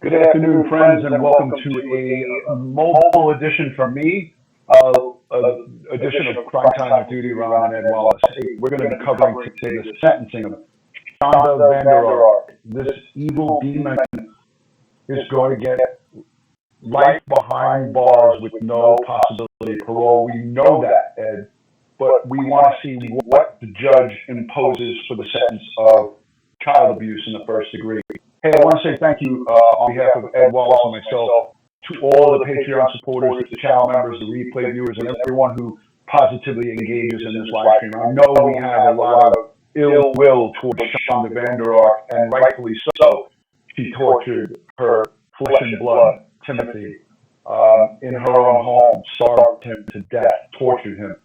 Good afternoon, friends, and welcome to a mobile edition from me, edition of Crime Time with Duty, Ron and Ed Wallace. We're going to be covering today the sentencing of Shanda This evil demon is going to get life behind bars with no possibility of parole. We know that, Ed, but we want to see what the judge imposes for the sentence of child abuse in the first degree. Hey, I want to say thank you on behalf of Ed Wallace and myself to all of the Patreon supporters, the channel members, the replay viewers, and everyone who positively engages in this live stream. I know we have a lot of ill will towards Shanda and rightfully so. She tortured her flesh and blood, Timothy, in her own home, starved him to death, tortured him.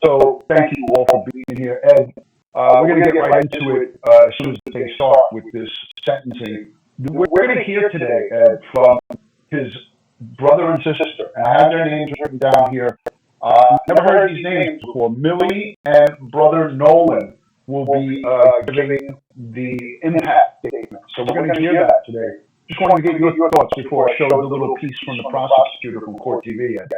So thank you all for being here. Ed, we're going to get right into it as soon as they start with this sentencing. We're going to hear today, Ed, from his brother and sister. And I have their names written down here. Never heard these names before. Millie and brother Nolan will be giving the impact statement. So we're going to hear that today. Just wanted to get your thoughts before I show the little piece from the prosecutor from Court TV, Ed.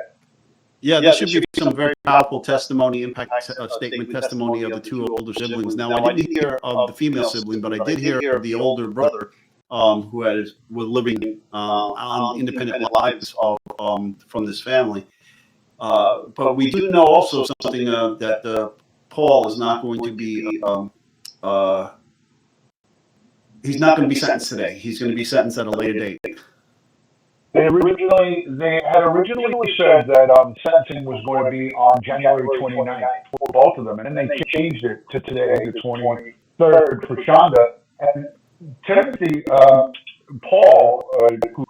Yeah, there should be some very powerful testimony, impact statement testimony of the two older siblings. Now, I didn't hear of the female sibling, but I did hear of the older brother who was living on independent lives from this family. But we do know also something that Paul is not going to be, he's not going to be sentenced today. He's going to be sentenced at a later date. They had originally said that sentencing was going to be on January 29th for both of them, and then they changed it to today, the 23rd, for Shanda. And Timothy, Paul,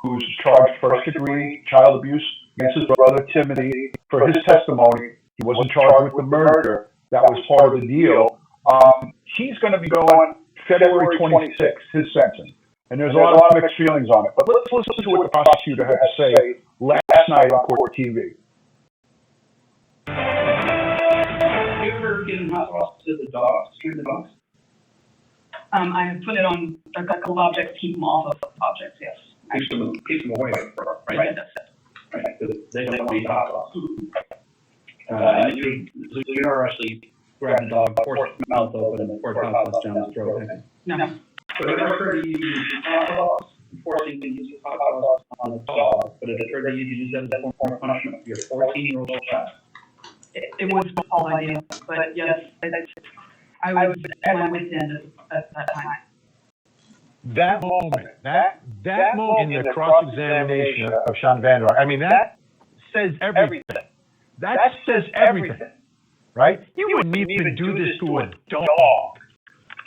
who's charged first-degree child abuse against his brother Timothy, for his testimony, he wasn't charged with the murder. That was part of the deal. He's going to be going February 26th, his sentencing. And there's a lot of mixed feelings on it. But let's listen to what the prosecutor had to say last night on Court TV. Have you ever given hot sauce to the dogs, treat the dogs? I have put it on a couple of objects, keep them off of objects, yes. Keep them away, right? Right, because they don't want to eat hot sauce. And you never actually grab the dog, force its mouth open, and pour hot sauce down its throat. No. So it never occurred to you to use hot sauce, forcing to use hot sauce on the dog, but it occurred to you to use that as a form of punishment for your 14-year-old child. It was Paul's idea, but yes, I was at my wit's end at that time. That moment in the cross-examination of Shanda Vander Ark, I mean, that says everything. That says everything, right? You wouldn't even do this to a dog,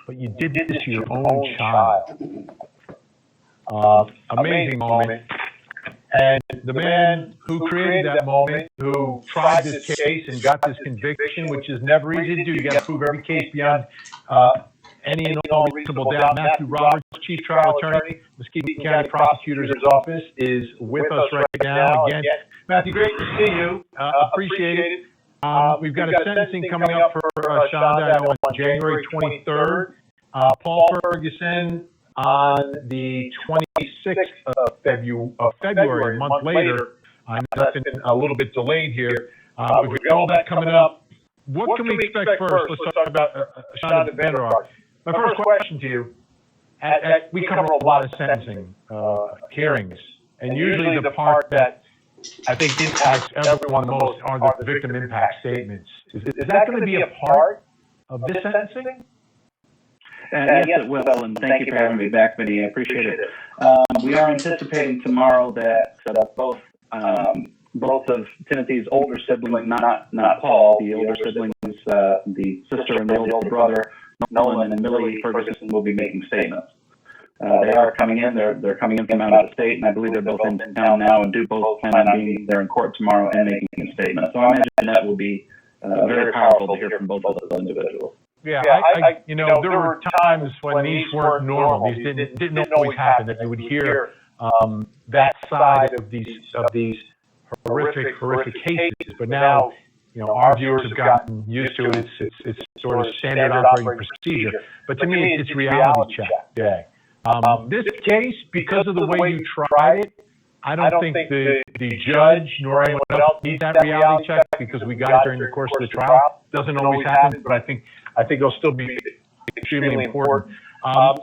but you did this to your own child. Amazing moment. And the man who created that moment, who tried this case and got this conviction, which is never easy to do, you got to prove every case beyond any and all reasonable doubt. Matthew Roberts, Chief Trial Attorney, Muskegon County Prosecutor's Office, is with us right now. Again, Matthew, great to see you. Appreciate it. We've got a sentencing coming up for Shanda on January 23rd. Paul Ferguson on the 26th of February, a month later. I know that's been a little bit delayed here. We've got all that coming up. What can we expect first? Let's talk about Shanda Vander Ark. My first question to you, we cover a lot of sentencing hearings, and usually the part that I think impacts everyone the most are the victim impact statements. Is that going to be a part of this sentencing? Yes, it will, and thank you for having me back, Vinny. I appreciate it. We are anticipating tomorrow that both of Timothy's older siblings, not Paul, the older siblings, the sister and the older brother, Nolan and Millie Ferguson, will be making statements. They are coming in. They're coming in from out of state, and I believe they're both in town now and do both plan on being there in court tomorrow and making a statement. So I imagine that will be very powerful to hear from both of those individuals. Yeah, there were times when these weren't normal. These didn't always happen. That you would hear that side of these horrific cases. But now, our viewers have gotten used to it. It's sort of standard operating procedure. But to me, it's reality check day. This case, because of the way you tried it, I don't think the judge nor anyone else needs that reality check because we got it during the course of the trial. Doesn't always happen, but I think it'll still be extremely important.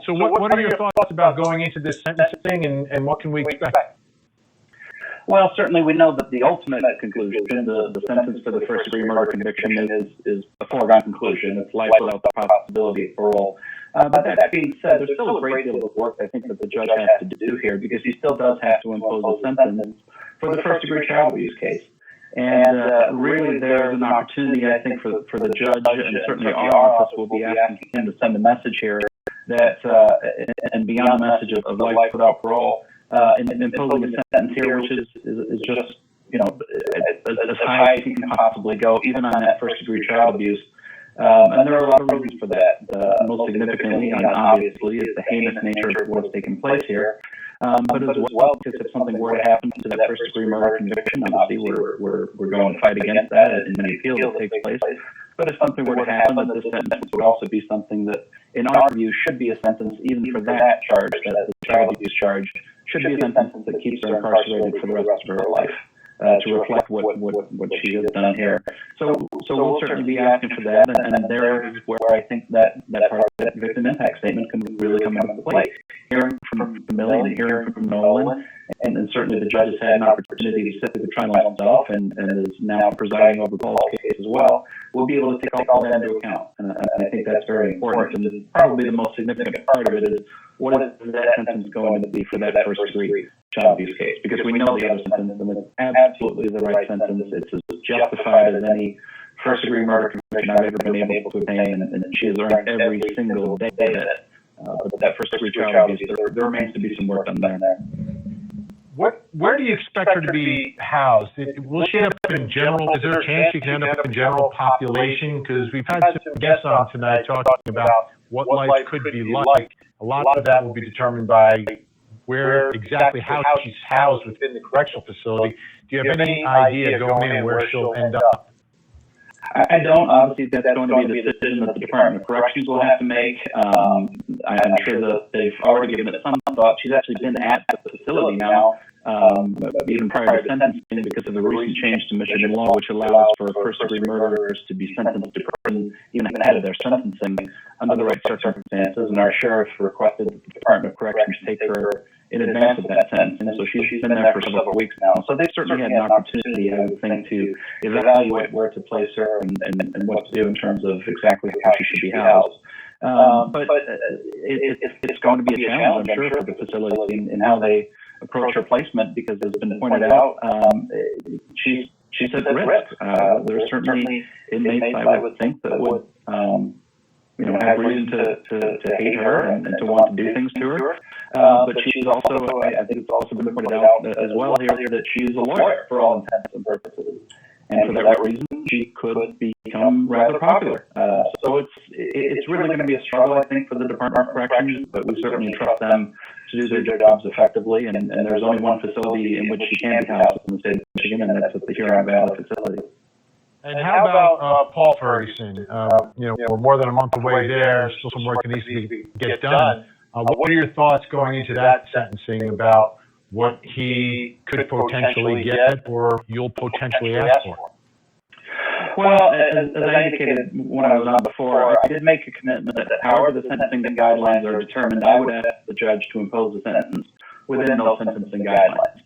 So what are your thoughts about going into this sentencing and what can we expect? Well, certainly we know that the ultimate conclusion, the sentence for the first-degree murder conviction is a foregone conclusion. It's life without the possibility of parole. But that being said, there's still a great deal of work I think that the judge has to do here because he still does have to impose a sentence for the first-degree child abuse case. And really there's an opportunity, I think, for the judge, and certainly our office will be asking him to send a message here that, and beyond the message of life without parole, in imposing a sentence here, which is just, as high as you can possibly go, even on that first-degree child abuse. And there are a lot of reasons for that. Most significantly, obviously, is the heinous nature of what's taking place here. But as well, because if something were to happen to that first-degree murder conviction, obviously we're going to fight against that in many appeals that takes place. But if something were to happen, that this sentence would also be something that, in our view, should be a sentence even for that charge, that the child abuse charge, should be a sentence that keeps her incarcerated for the rest of her life. To reflect what she has done here. So we'll certainly be asking for that, and there is where I think that part of that victim impact statement can really come into play. Hearing from Millie, hearing from Nolan, and certainly the judge has had an opportunity to sit through the trial himself and is now presiding over Paul's case as well. We'll be able to take all that into account, and I think that's very important. And probably the most significant part of it is what is that sentence going to be for that first-degree child abuse case? Because we know the other sentence, and it's absolutely the right sentence. It's as justified as any first-degree murder conviction I've ever been able to obtain, and she has earned every single day of it. But that first-degree child abuse, there remains to be some work done there. Where do you expect her to be housed? Will she end up in general? Is there a chance she can end up in general population? Because we've had some guests on tonight talking about what life could be like. A lot of that will be determined by where exactly how she's housed within the correctional facility. Do you have any idea going in where she'll end up? I don't. Obviously, that's going to be a decision that the Department of Corrections will have to make. I'm sure that they've already given it some thought. She's actually been at the facility now, even prior to sentencing, because of the recent change to Michigan law, which allows for first-degree murderers to be sentenced to prison even ahead of their sentencing under the right circumstances. And our sheriff requested that the Department of Corrections take her in advance of that sentencing. So she's been there for several weeks now. So they've certainly had an opportunity, I would think, to evaluate where to place her and what to do in terms of exactly how she should be housed. But it's going to be a challenge, I'm sure, for the facility in how they approach her placement, because as has been pointed out, she's at risk. There's certainly inmates, I would think, that would have reason to hate her and to want to do things to her. But she's also, I think it's also been pointed out as well here that she's a lawyer for all intents and purposes. And for that reason, she could become rather popular. So it's really going to be a struggle, I think, for the Department of Corrections, but we certainly trust them to do their jobs effectively. And there's only one facility in which she can be housed in the state of Michigan, and that's at the Huron Valley facility. And how about Paul Ferguson? We're more than a month away there. Still some work that needs to get done. What are your thoughts going into that sentencing about what he could potentially get or you'll potentially ask for? Well, as I indicated when I was on before, I did make a commitment that however the sentencing guidelines are determined, I would ask the judge to impose a sentence within those sentencing guidelines.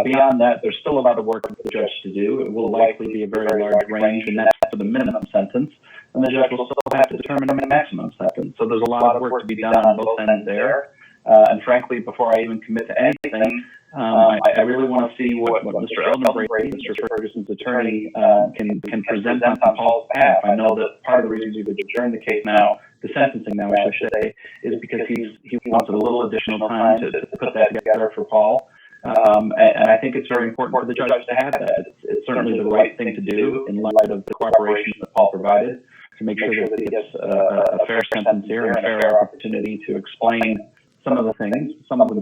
Beyond that, there's still a lot of work for the judge to do. It will likely be a very large range, and that's for the minimum sentence. And the judge will still have to determine the maximum sentence. So there's a lot of work to be done on both ends there. And frankly, before I even commit to anything, I really want to see what Mr. Eldenbrady, Mr. Ferguson's attorney, can present on Paul's behalf. I know that part of the reason we've adjourned the case now, the sentencing now, I should say, is because he wants a little additional time to put that together for Paul. And I think it's very important for the judge to have that. It's certainly the right thing to do in light of the cooperation that Paul provided to make sure that he gets a fair sentence here and a fair opportunity to explain some of the things, some of them.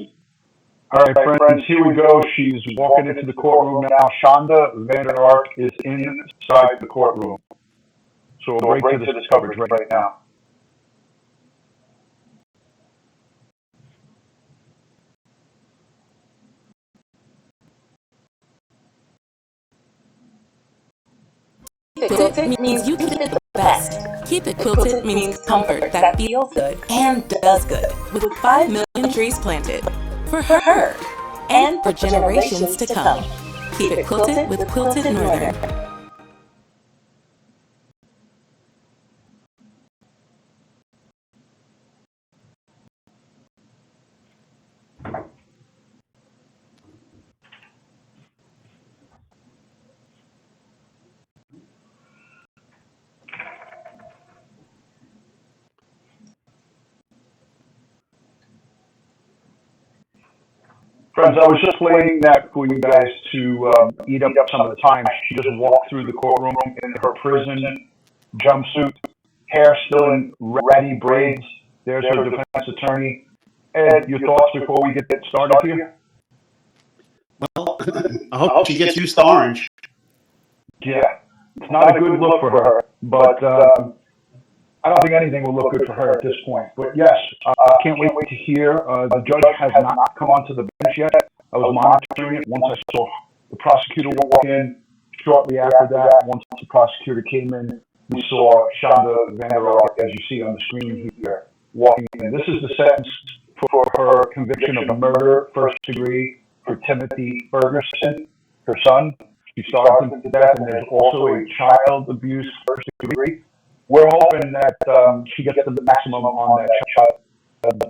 All right, friends, here we go. She's walking into the courtroom now. Shanda Vander Ark is inside the courtroom. So we'll break to this coverage right now. Keep It Quilted means you can get the best. Keep It Quilted means comfort that feels good and does good. With 5 million trees planted. For her. And for generations to come. Keep It Quilted with Quilted Northern. Friends, I was just playing that for you guys to eat up some of the time. She just walked through the courtroom in her prison jumpsuit, hair still in ratty braids. There's her defense attorney. Ed, your thoughts before we get started here? Well, I hope she gets used to orange. Yeah, it's not a good look for her, but I don't think anything will look good for her at this point. But yes, I can't wait to hear. The judge has not come onto the bench yet. I was monitoring it once I saw the prosecutor walk in. Shortly after that, once the prosecutor came in, we saw Shanda as you see on the screen here, walking in. This is the sentence for her conviction of murder, first degree, for Timothy Ferguson, her son. She starved him to death, and there's also a child abuse first degree. We're hoping that she gets the maximum on that child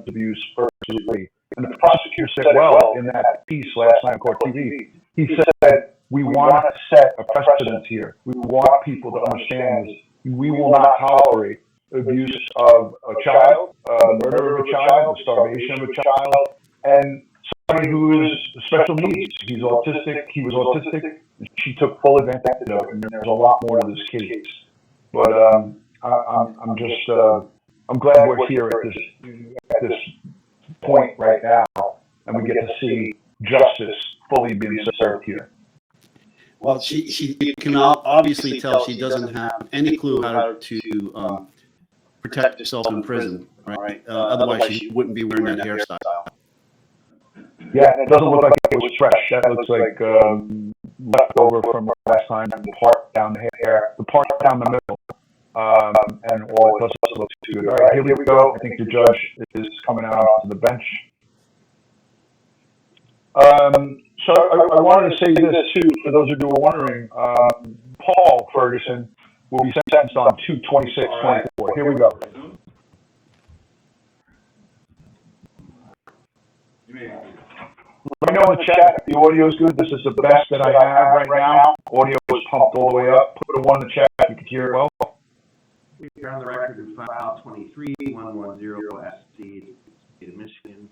abuse first degree. And the prosecutor said, well, in that piece last night on Court TV, he said, we want to set a precedent here. We want people to understand this. We will not tolerate abuse of a child, the murder of a child, the starvation of a child, and somebody who is special needs. He was autistic, and she took full advantage of it, and there's a lot more to this case. But I'm just I'm glad we're here at this point right now, and we get to see justice fully being served here. Well, she can obviously tell she doesn't have any clue how to protect herself in prison, right? Otherwise, she wouldn't be wearing that hairstyle. Yeah, it doesn't look like it was fresh. That looks like leftover from last time. The part down the hair, the part down the middle, and all it doesn't look too good. All right, here we go. I think the judge is coming out onto the bench. So I wanted to say this too, for those of you who are wondering. Paul Ferguson will be sentenced on 2/26/24. Here we go. Let me know in the chat if the audio is good. This is the best that I have right now. Audio is pumped all the way up. Put a 1 in the chat if you can hear it well. We are on the record in file 23-110 SC, state of Michigan,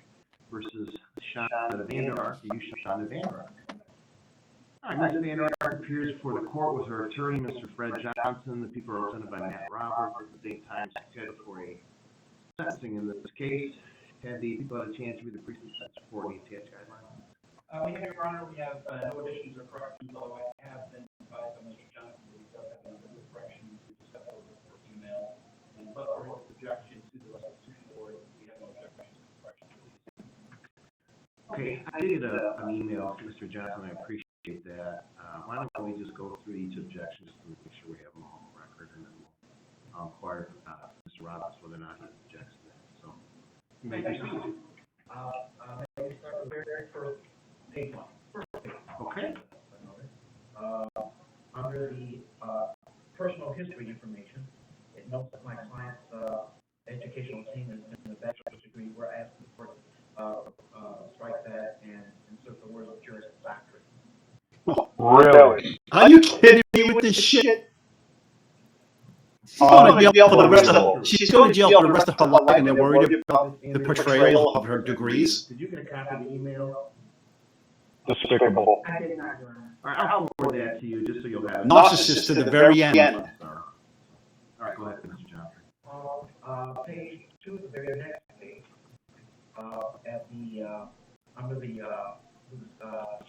versus Shanda Vander, you Shanda Vander. All right, Ms. Vander appears before the court with her attorney, Mr. Fred Johnson. The people are represented by Matt Roberts. The date time scheduled for a sentencing in this case. Have the people had a chance to read the precinct sentence report and the attached guidelines? We have, Your Honor, we have no additions or corrections, although I have been advised by Mr. Johnson that he does have a number of corrections to discuss over for email. And but for his objection to the restitution board, we have no objections to corrections. Okay, I did an email to Mr. Johnson. I appreciate that. Why don't we just go through each objection just to make sure we have them all on record, and then we'll inquire Mr. Roberts whether or not he objects to that. So you may proceed. May we start with the very first page one? Okay. Under the personal history information, it notes that my client's educational attainment in the bachelor's degree. We're asking for strike that and insert the words of juris doctrine. Really? Are you kidding me with this shit? She's going to jail for the rest of she's going to jail for the rest of her life, and they're worried about the portrayal of her degrees. Did you get a copy of the email? Despicable. I did not, Your Honor. All right, I'll forward that to you just so you'll have it. Narcissist to the very end. All right, go ahead, Mr. Johnson. Page 2, the very next page, at the under the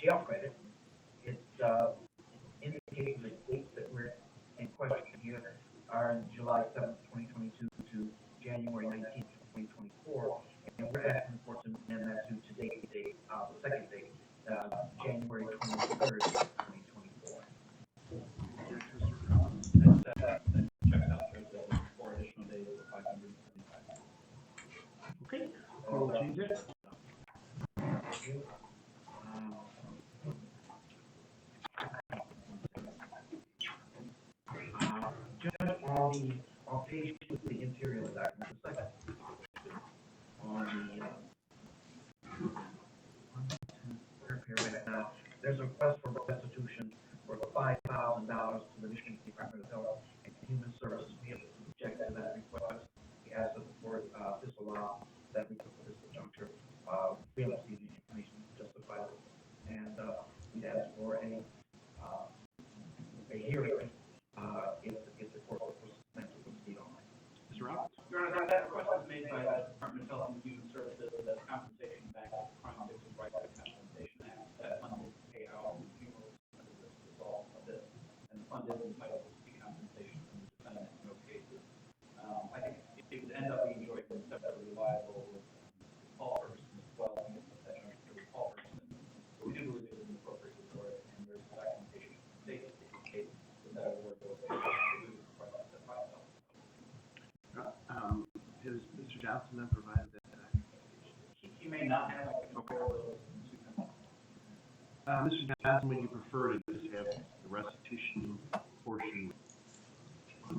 jail credit, it indicates the dates that we're in question here are July 7th, 2022 to January 19th, 2024, and we're asking the court to amend that to today's date, the second date, January 23rd, 2024. Washington. Judge, on page 2 of the interior of the document, the second, on the paragraph, there's a request for restitution for $5,000 to the Michigan Department of Health and Human Services. We have objected to that request. We asked that the court disallow that request at this juncture. We haven't received any information to justify it, and we'd ask for a hearing if the court was meant to proceed on that. Mr. Roberts? Your Honor, that request was made by the Department of Health and Human Services as compensation back to the Crime Victims' Rights Compensation Act. That fund is to pay out funerals as a result of this, and the fund is entitled to seek compensation from the defendant in no cases. I think it would end up being jointly and separately liable with Paul Ferguson as well, and that juncture with Paul Ferguson. But we do believe it is an appropriate resort, and there's documentation from the state that indicates that award goes to Has Mr. Johnson then provided that documentation? He may not have. Okay. Mr. Johnson, would you prefer to just have the restitution portion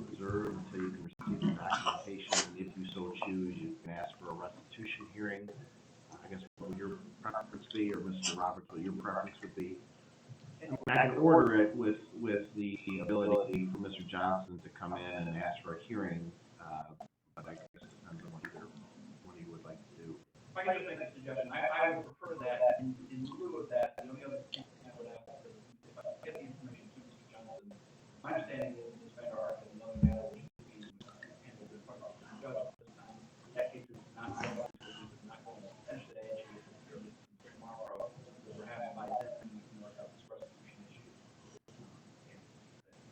reserved until you can receive the documentation? And if you so choose, you can ask for a restitution hearing. I guess what would your preference be, or Mr. Roberts, what your preference would be? I can order it with the ability for Mr. Johnson to come in and ask for a hearing, but I guess it depends on what he would like to do. If I could just make a suggestion, I would prefer that in lieu of that, the only other thing I would ask is if I get the information to Mr. Johnson, my understanding is Ms. Vanderark has another matter which is being handled in front of the judge at this time. That case is not going to finish today, and she is here tomorrow, so perhaps by then we can work out this restitution issue. And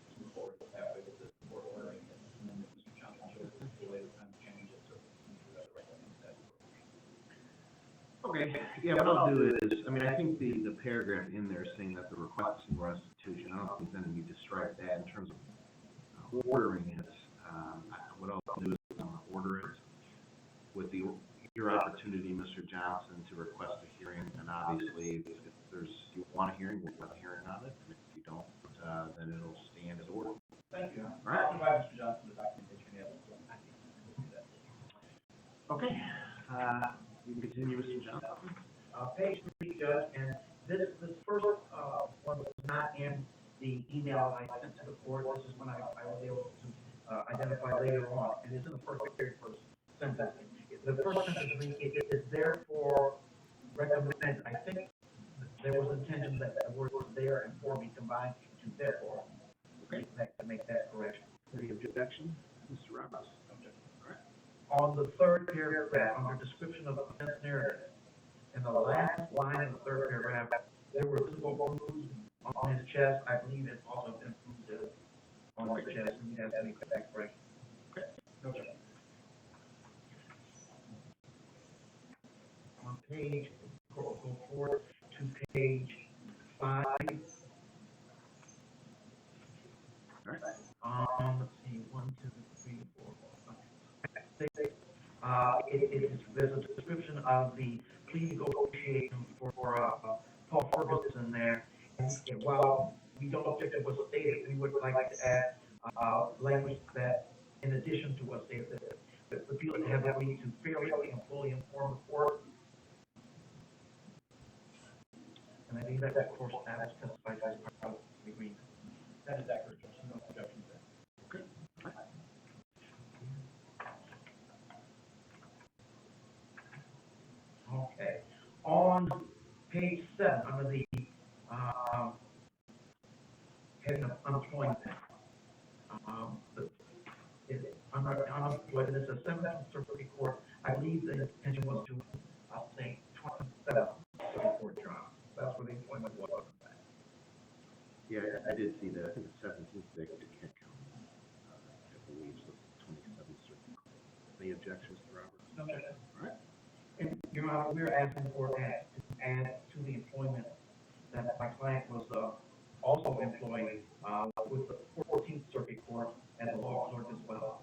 just move forward that way with the court ordering it, and then if Mr. Johnson chose to delay the time to change it, so we can do that the right thing instead. Okay, yeah, what I'll do is, I think the paragraph in there saying that the requesting restitution, I don't think there's any need to strike that in terms of ordering it. What I'll do is order it with your opportunity, Mr. Johnson, to request a hearing, and obviously, if you want a hearing, we'll have a hearing on it, and if you don't, then it'll stand as ordered. Thank you. All right. I'll provide Mr. Johnson the documentation he has. Okay, you can continue, Mr. Johnson. Page 3, Judge, and this first one was not in the email I sent to the court. This is when I was able to identify later on, and it's in the very first sentence. The first sentence reads, it is therefore recommended. I think there was intention that the word was there and for be combined to therefore. Okay. To make that correction. Any objection, Mr. Roberts? All right. On the third paragraph, under description of the offense narrative, in the last line of the third paragraph, there were visible bruises on his chest. I believe it also been bruises on his chest, and he has to make that correction. Okay. Okay. On page, go forward to page 5. All right. Let's see, 1, 2, 3, 4, 5, 6. There's a description of the plea negotiation for Paul Ferguson there. And while we don't object to what's stated, we would like to add language that, in addition to what's stated, that the appeal have agreed to fairly and fully inform the court. And I think that, of course, that was testified as part of the agreement. That is accurate, Judge. No objections there. Okay. Okay. On page 7, under the heading of unemployment, unemployed, it's a 7th Circuit Court. I believe the intention was to, I'll say, 27th Circuit Court job. That's where the employment was. Yeah, I did see that. I think the 17th they can't count. I believe so. 27th Circuit Court. Any objections to Roberts? No, Judge. All right. And, Your Honor, we're asking for that to add to the employment that my client was also employed with the 14th Circuit Court as a law clerk as well.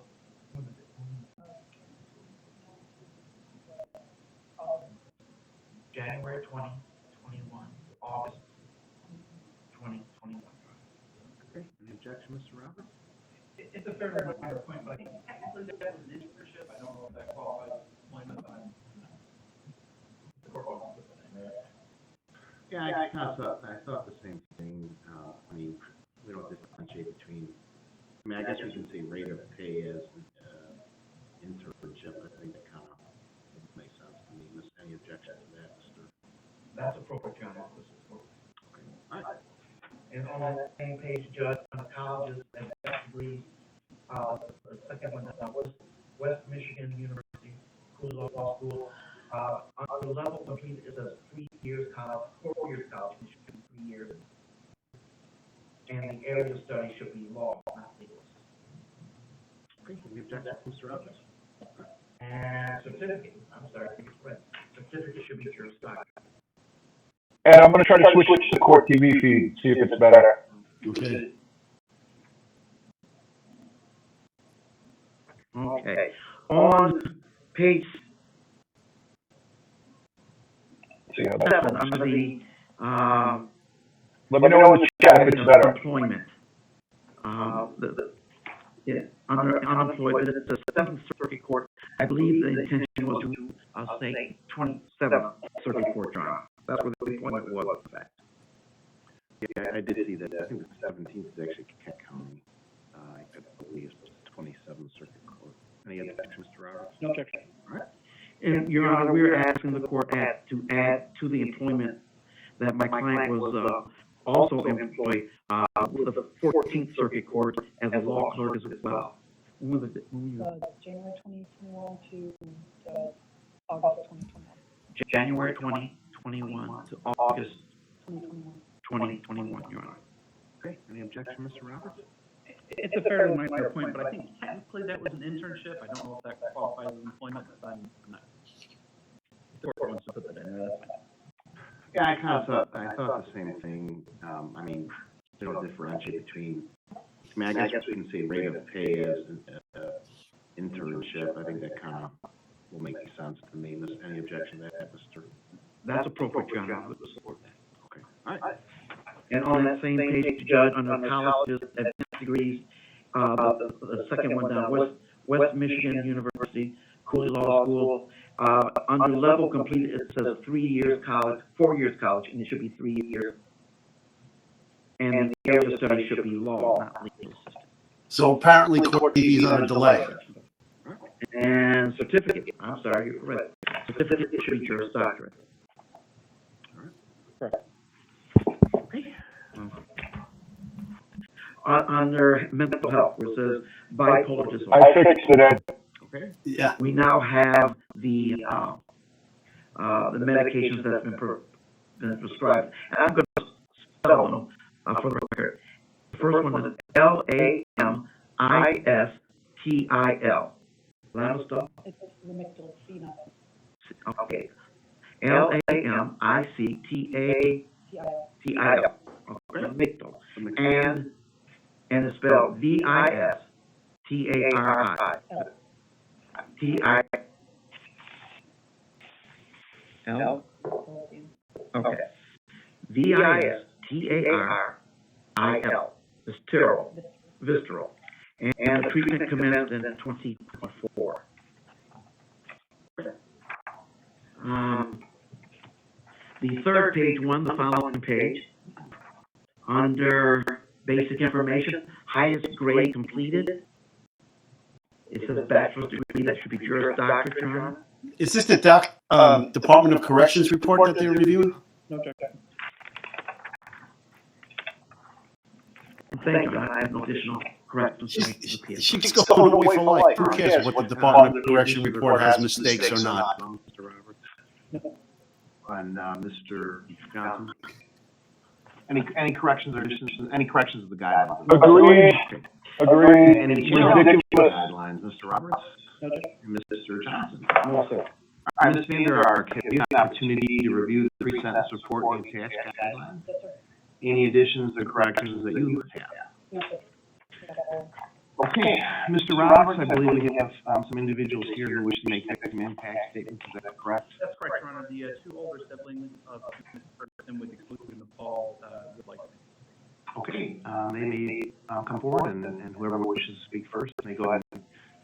fairly minor point, but I think technically that was an internship. I don't know if that qualifies as employment, but the court wants to put that in there. Yeah, I thought the same thing. I mean, we don't differentiate between, I mean, I guess we can say rate of pay as internship. I think that kind of makes sense to me. Any objection to that, Mr.? That's appropriate, John. That's what it's for. Okay. All right. And on that same page, Judge, on colleges and degrees, the second one, West Michigan University, Cooley Law School, on the level complete, it says 3 years college, 4 years college, it should be 3 years. And the area of study should be law, not legal. Okay, any objection, Mr. Roberts? And certificate, I'm sorry, certificate should be juris doctor. And I'm going to try to switch to court TV feed, see if it's better. Okay. Okay. On page See how that 7, under the, Let me know in the chat if it's better. employment. Under unemployed, it's the 7th Circuit Court. I believe the intention was to, say, 27th Circuit Court, John. That's where the employment was, in fact. Yeah, I did see that. I think the 17th is actually Kent County. I believe it's the 27th Circuit Court. Any objection, Mr. Roberts? No objection. All right. And, Your Honor, we're asking the court to add to the employment that my client was also employed with the 14th Circuit Court as a law clerk as well. When was it? January 2021 to August 2021. January 2021 to August 2021. 2021, Your Honor. Okay, any objection, Mr. Roberts? It's a fairly minor point, but I think technically that was an internship. I don't know if that qualifies as employment, but I'm not. The court wants to put that in there, that's fine. Yeah, I thought the same thing. I mean, they don't differentiate between, I mean, I guess we can say rate of pay as an internship. I think that kind of will make sense to me. Any objection to that, Mr.? That's appropriate, Your Honor. I would support that. Okay, all right. And on that same page, Judge, under colleges, advanced degrees, the second one down, West Michigan University, Cooley Law School, under level complete, it says 3 years college, 4 years college, and it should be 3 years. And the area of study should be law, not legal system. So apparently court TV is on a delay. And certificate, I'm sorry, you're correct. Certificate should be juris doctorate. Under mental health, where it says bipolar disorder. I fixed it, Ed. Okay. Yeah. We now have the medications that's been prescribed. And I'm going to spell them for the record. The first one is LAMISTIL. Lamistil? It's Lamictal, Cena, Okay. LAMICTATIL. TIL. Okay. Lamictal. And it's spelled VISTARI. TIL. Okay. VISTARIL. Visceral. And the treatment commenced in 2024. The third page, the following page, under basic information, highest grade completed. It says bachelor's degree, that should be juris doctorate, Your Honor. Is this the Department of Corrections report that they reviewed? No objection. Thank you, I have no additional corrections. She's going away for life. Who cares what the Department of Correction report has mistakes or not? Mr. Roberts. And Mr. Johnson. Any corrections or additions? Any corrections of the guidelines? Agreed. Agreed. Any Ridiculous. guidelines, Mr. Roberts? No objection. And Mr. Johnson? No, sir. All right, Ms. Vander Ark, have you had an opportunity to review the pre-sentence report and attached guidelines? Yes, sir. Any additions or corrections that you have? Yes, sir. Okay, Mr. Roberts, I believe we have some individuals here who wish to make some impact statements. Is that correct? That's correct, Your Honor. The two older siblings of Mr. Ferguson, with exclusion of Paul, would like to. Okay, they may come forward, and whoever wishes to speak first may go ahead.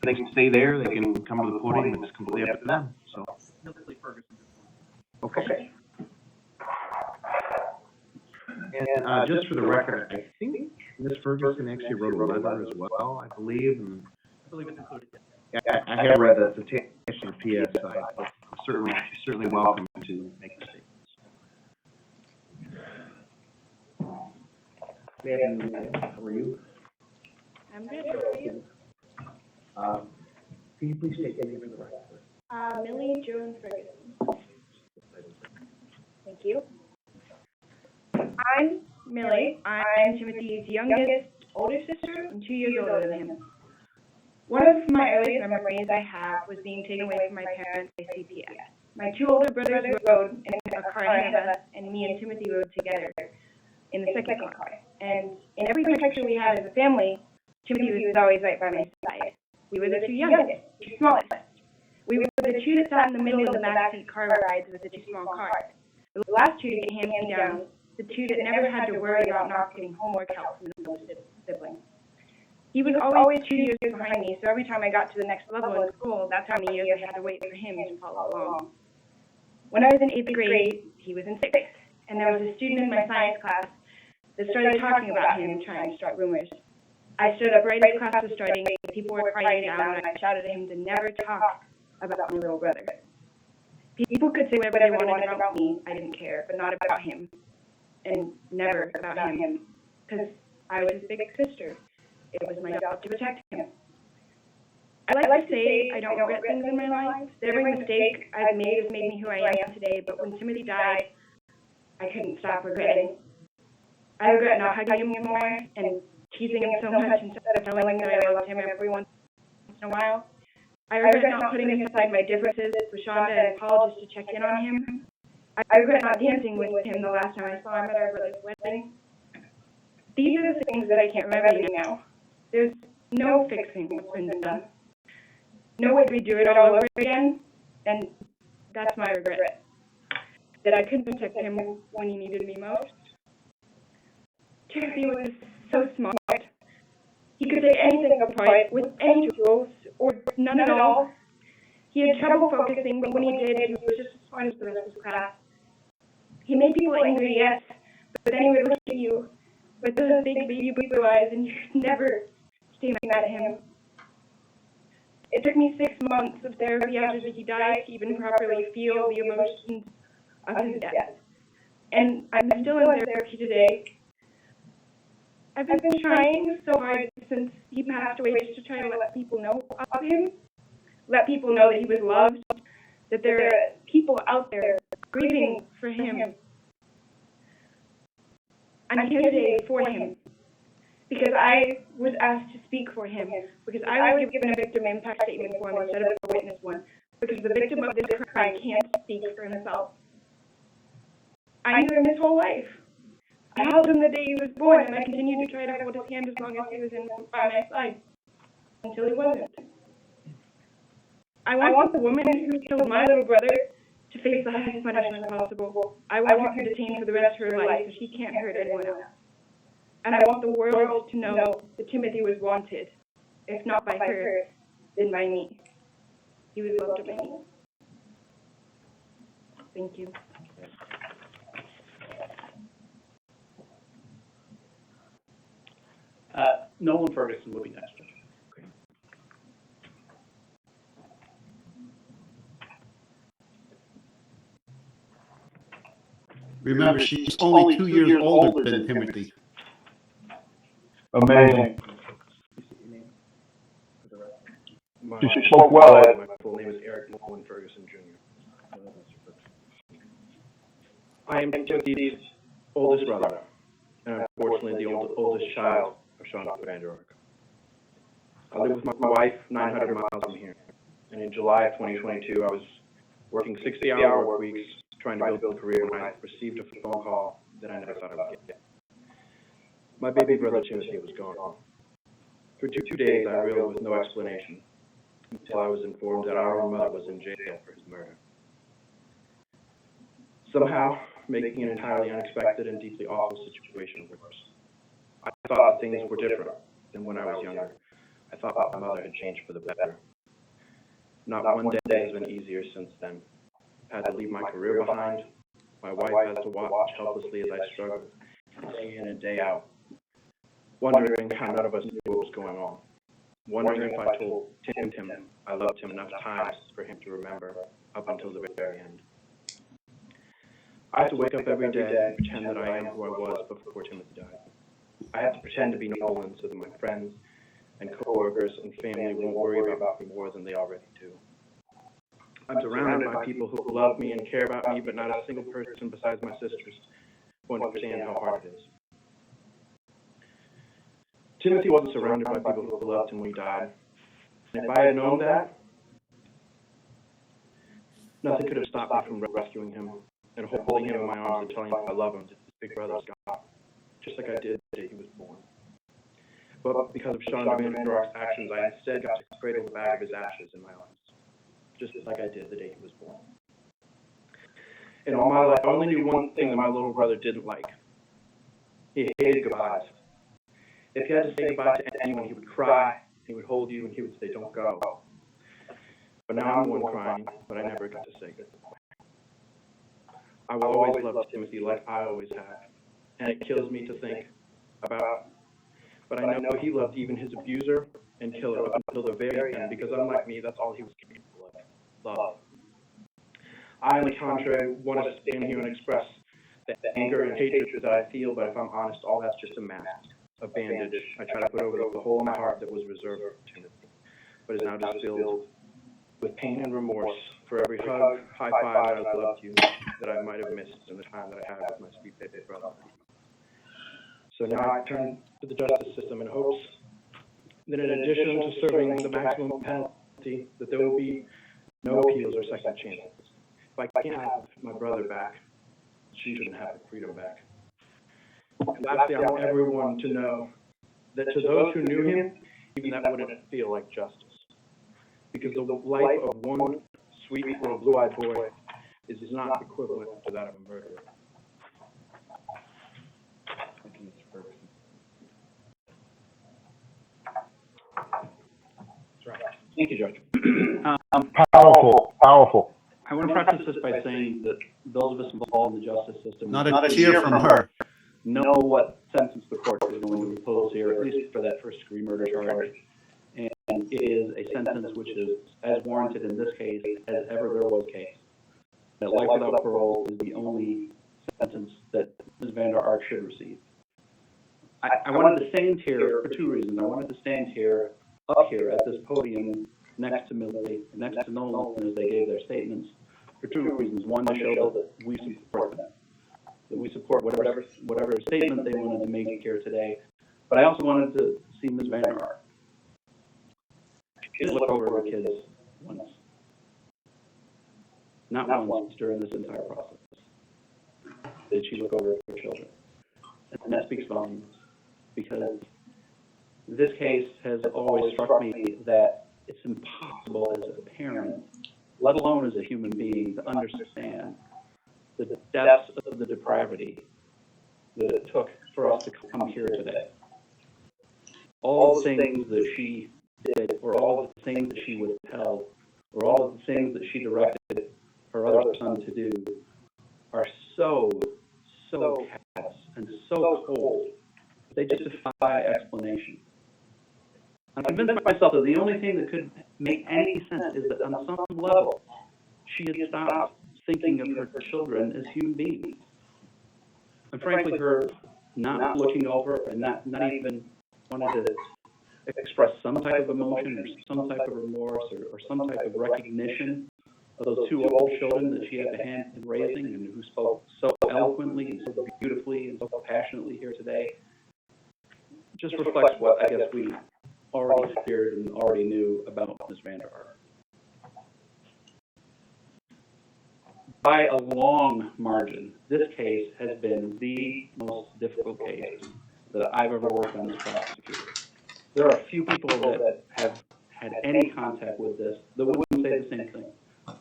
They can stay there, they can come to the podium, it's completely up to them, so. Okay. And just for the record, I think Ms. Ferguson actually wrote a letter as well, I believe, and. I believe it's included. Yeah, I have read the attached to the PS side, but she's certainly welcome to make the statements. How are you? I'm good. How are you? Can you please state your name for the record? Millie Joan Ferguson. Thank you. I'm Millie. I'm Timothy's youngest older sister. I'm 2 years older than him. One of my earliest memories I have was being taken away from my parents by CPS. My two older brothers rode in a car ahead of us, and me and Timothy rode together in the second car. And in every picture we had as a family, Timothy was always right by my side. We were the two youngest, the smallest. We were the two that sat in the middle of the backseat car rides with the two small cars. The last two to get hand-me-downs, the two that never had to worry about not getting homework help from the older sibling. He was always 2 years behind me, so every time I got to the next level in school, that's how many years I had to wait for him to follow along. When I was in 8th grade, he was in 6th, and there was a student in my science class that started talking about him, trying to start rumors. I stood up right as class was starting, people were quieting down, and I shouted at him to never talk about my little brother. People could say whatever they wanted about me, I didn't care, but not about him, and never about him, because I was his big sister. It was my job to protect him. I like to say I don't regret things in my life. Every mistake I've made has made me who I am today, but when Timothy died, I couldn't stop regretting. I regret not hugging him more and teasing him so much instead of telling him that I loved him every once in a while. I regret not putting aside my differences with Shanda and Paul just to check in on him. I regret not dancing with him the last time I saw him at our brother's wedding. These are the things that I can't remedy now. There's no fixing what's been done. No way to redo it all over again, and that's my regret. That I couldn't protect him when he needed me most. Timothy was so smart. He could take anything apart with any tools, or none at all. He had trouble focusing, but when he did, he was just as smart as the rest of his class. He made people angry, yes, but then he would look at you with those big baby blue eyes, and you could never stay mad at him. It took me 6 months of therapy after he died to even properly feel the emotions of his death. And I'm still in therapy today. I've been trying so hard since he passed away just to try to let people know of him, let people know that he was loved, that there are people out there grieving for him. I'm here today for him, because I was asked to speak for him, because I was given a victim impact statement form instead of a witness one, because the victim of this crime can't speak for himself. I knew him his whole life. I held him the day he was born, and I continued to try to hold his hand as long as he was by my side, until he wasn't. I want the woman who killed my little brother to face the highest punishment possible. I want her detained for the rest of her life so she can't hurt anyone else. And I want the world to know that Timothy was wanted, if not by her, then by me. He was loved by me. Thank you. Nolan Ferguson will be next. Okay. Remember, she's only 2 years older than Timothy. Amazing. She spoke well, Ed. My full name is Eric Nolan Ferguson, Jr. I am Timothy's oldest brother, and unfortunately the oldest child of Shanda Van Ark. I live with my wife 900 miles from here, and in July of 2022 I was working 60-hour work weeks trying to build a career when I received a phone call that I never thought I would get. My baby brother Timothy was gone. For 2 days I reeled with no explanation until I was informed that our own mother was in jail for his murder. Somehow, making an entirely unexpected and deeply awful situation worse. thought that things were different than when I was younger. I thought my mother had changed for the better. Not one day has been easier since then. I had to leave my career behind. My wife has to watch helplessly as I struggled, day in and day out, wondering how none of us knew what was going on. Wondering if I told Tim I loved him enough times for him to remember up until the very end. I had to wake up every day and pretend that I am who I was before Timothy died. I had to pretend to be Nolan so that my friends and coworkers and family won't worry about me more than they already do. I'm surrounded by people who love me and care about me, but not a single person besides my sisters who understand how hard it is. Timothy wasn't surrounded by people who loved him when he died. And if I had known that, nothing could have stopped me from rescuing him and holding him in my arms and telling him I love him to his big brother Scott, just like I did the day he was born. But because of Shanda Vanderark's actions, I instead got to cradle the bag of his ashes in my arms, just like I did the day he was born. In all my life, I only knew one thing that my little brother didn't like. He hated goodbyes. If he had to say goodbye to anyone, he would cry, he would hold you, and he would say, "Don't go." But now I'm the one crying, but I never got to say goodbye. I will always love Timothy like I always have, and it kills me to think about. But I know he loved even his abuser and killer up until the very end, because unlike me, that's all he was capable of, love. I, on the contrary, want to stand here and express the anger and hatred that I feel, but if I'm honest, all that's just a mask, a bandage I try to put over the hole in my heart that was reserved for Timothy, but is now just filled with pain and remorse for every hug, high five, and I loved you that I might have missed in the time that I had with my sweet baby brother. So now I turn to the justice system in hopes that in addition to serving the maximum penalty, that there will be no appeals or second chances. If I can't have my brother back, she shouldn't have the freedom back. And lastly, I want everyone to know that to those who knew him, even that wouldn't feel like justice. Because the life of one sweet little blue-eyed boy is not equivalent to that of a murderer. Thank you, Mr. Ferguson. That's right. Thank you, Judge. Powerful. I want to preface this by saying that those of us involved in the justice system Not a cheer from her. know what sentence the court is going to impose here, at least for that first degree murder charge. And it is a sentence which is as warranted in this case as ever there was case. That life without parole is the only sentence that Ms. Vanderark should receive. I wanted to stand here for two reasons. I wanted to stand here, up here at this podium, next to Millie, next to Nolan as they gave their statements, for two reasons. One, to show that we support them, that we support whatever statement they wanted to make here today. But I also wanted to see Ms. Vanderark. She didn't look over her kids once. Not once during this entire process did she look over her children. And that speaks volumes, because this case has always struck me that it's impossible as a parent, let alone as a human being, to understand the depths of the depravity that it took for us to come here today. All the things that she did, or all of the things that she withheld, or all of the things that she directed her other son to do, are so callous and so cold, they just defy explanation. I'm convinced myself that the only thing that could make any sense is that on some level, she had stopped thinking of her children as human beings. And frankly, her not looking over and not even wanting to express some type of emotion or some type of remorse or some type of recognition of those two old children that she had a hand in raising and who spoke so eloquently and so beautifully and so passionately here today, just reflects what I guess we already feared and already knew about Ms. Vanderark. By a long margin, this case has been the most difficult case that I've ever worked on as prosecutor. There are a few people that have had any contact with this that wouldn't say the same thing.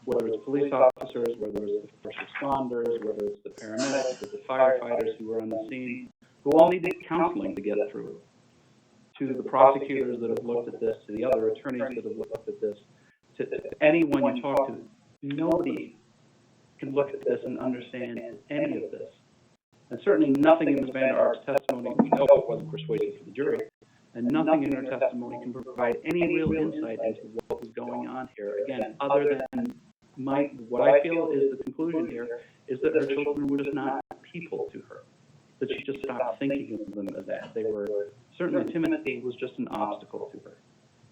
Whether it's police officers, whether it's the first responders, whether it's the paramedics, or the firefighters who were on the scene, who all needed counseling to get through, to the prosecutors that have looked at this, to the other attorneys that have looked at this, to anyone you talk to. Nobody can look at this and understand any of this. And certainly nothing in Ms. Vander Ark's testimony we know wasn't persuasive for the jury, and nothing in her testimony can provide any real insight into what was going on here. Again, other than what I feel is the conclusion here is that her children were just not people to her, that she just stopped thinking of them as that. They were, certainly Timothy was just an obstacle to her.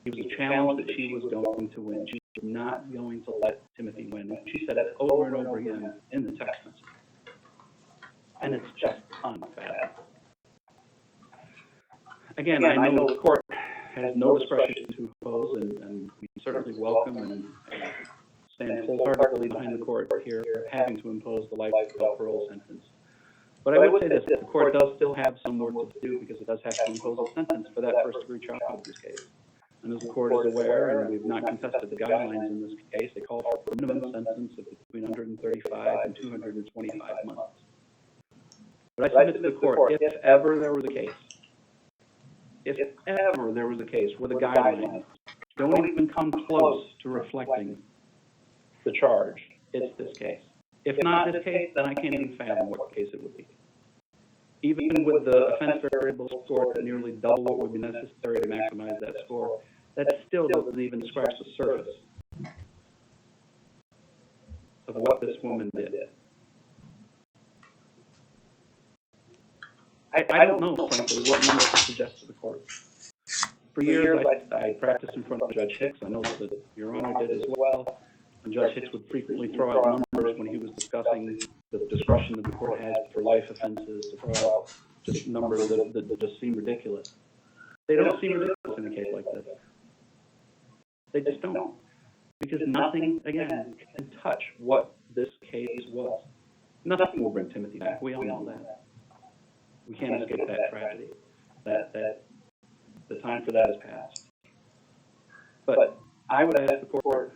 He was a challenge that she was going to win. She was not going to let Timothy win. She said it over and over again in the text message. And it's just unfathomable. Again, I know the court has no discretion to impose, and we certainly welcome and stand wholeheartedly behind the court here for having to impose the life without parole sentence. But I would say this, the court does still have some work to do because it does have to impose a sentence for that first-degree child abuse case. And as the court is aware, and we've not contested the guidelines in this case, they call for a minimum sentence of between 135 and 225 months. But I submit to the court, if ever there was a case where the guidelines don't even come close to reflecting the charge, it's this case. If not this case, then I can't even fathom what case it would be. Even with the offense variable score at nearly double what would be necessary to maximize that score, that still doesn't even scratch the surface of what this woman did. I don't know, frankly, what number to suggest to the court. For years, I practiced in front of Judge Hicks. I know that Your Honor did as well. And Judge Hicks would frequently throw out numbers when he was discussing the discretion that the court has for life offenses, to throw out just numbers that just seem ridiculous. They don't seem ridiculous in a case like this. They just don't. Because nothing, again, can touch what this case was. Nothing will bring Timothy back. We all know that. We can't escape that tragedy. That the time for that has passed. But I would ask the court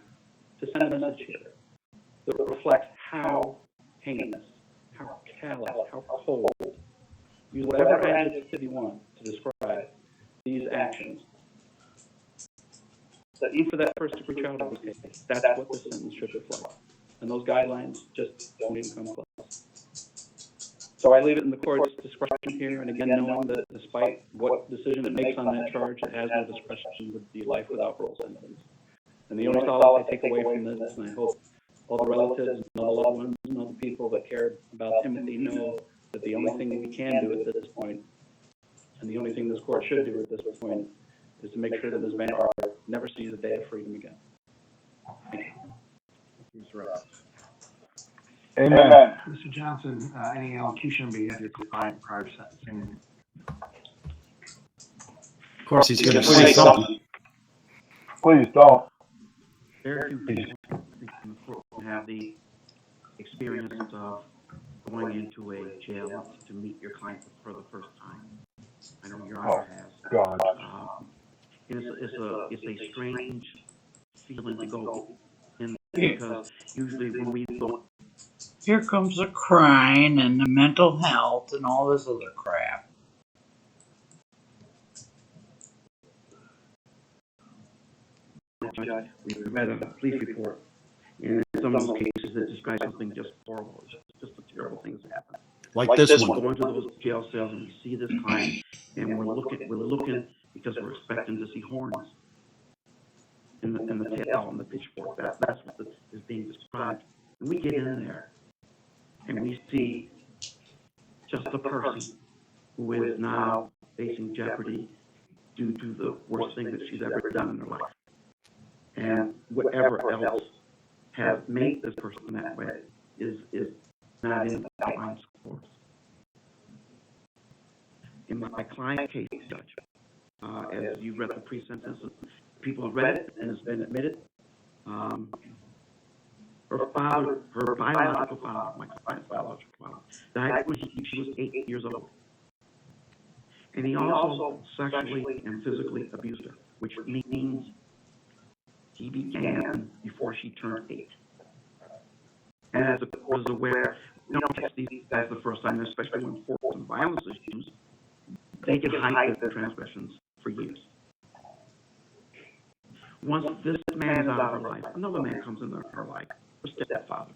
to send a message here that reflects how heinous, how callous, how cold, use whatever adjective you want to describe these actions. That even for that first-degree child abuse case, that's what the sentence should reflect. And those guidelines just don't even come close. So I leave it in the court's discretion here, and again, knowing that despite what decision it makes on that charge, it has no discretion with the life without parole sentence. And the only solace I take away from this, and I hope all the relatives and all the loved ones and all the people that care about Timothy know that the only thing we can do at this point, and the only thing this court should do at this point, is to make sure that Ms. Vander Ark never sees a day of freedom again. Thank you. Mr. Ross. Amen. Mr. Johnson, any elocution be of your client prior to sentencing? Of course, he's going to say something. Please don't. Very few people have the experience of going into a jail to meet your client for the first time. I know Your Honor has. God. It's a strange feeling to go in because usually when we go. Here comes the crying and the mental health and all this other crap. We read a police report, and in some of those cases it describes something just horrible. It's just the terrible things that happen. Like this one. We go into those jail cells and we see this client, and we're looking because we're expecting to see horns in the tail and the pitchfork. That's what is being described. And we get in there, and we see just a person who is now facing jeopardy due to the worst thing that she's ever done in her life. And whatever else has made this person that way is not in the guidelines scores. In my client case, Judge, as you read the pre-sentence, people have read it and it's been admitted. Her biological father, my client's biological father, died when she was 8 years old. And he also sexually and physically abused her, which means he began before she turned 8. And as the court is aware, we don't catch these guys the first time, especially when force and violence is used. they can hide their transgressions for years. Once this man is out of her life, another man comes into her life, her stepfather,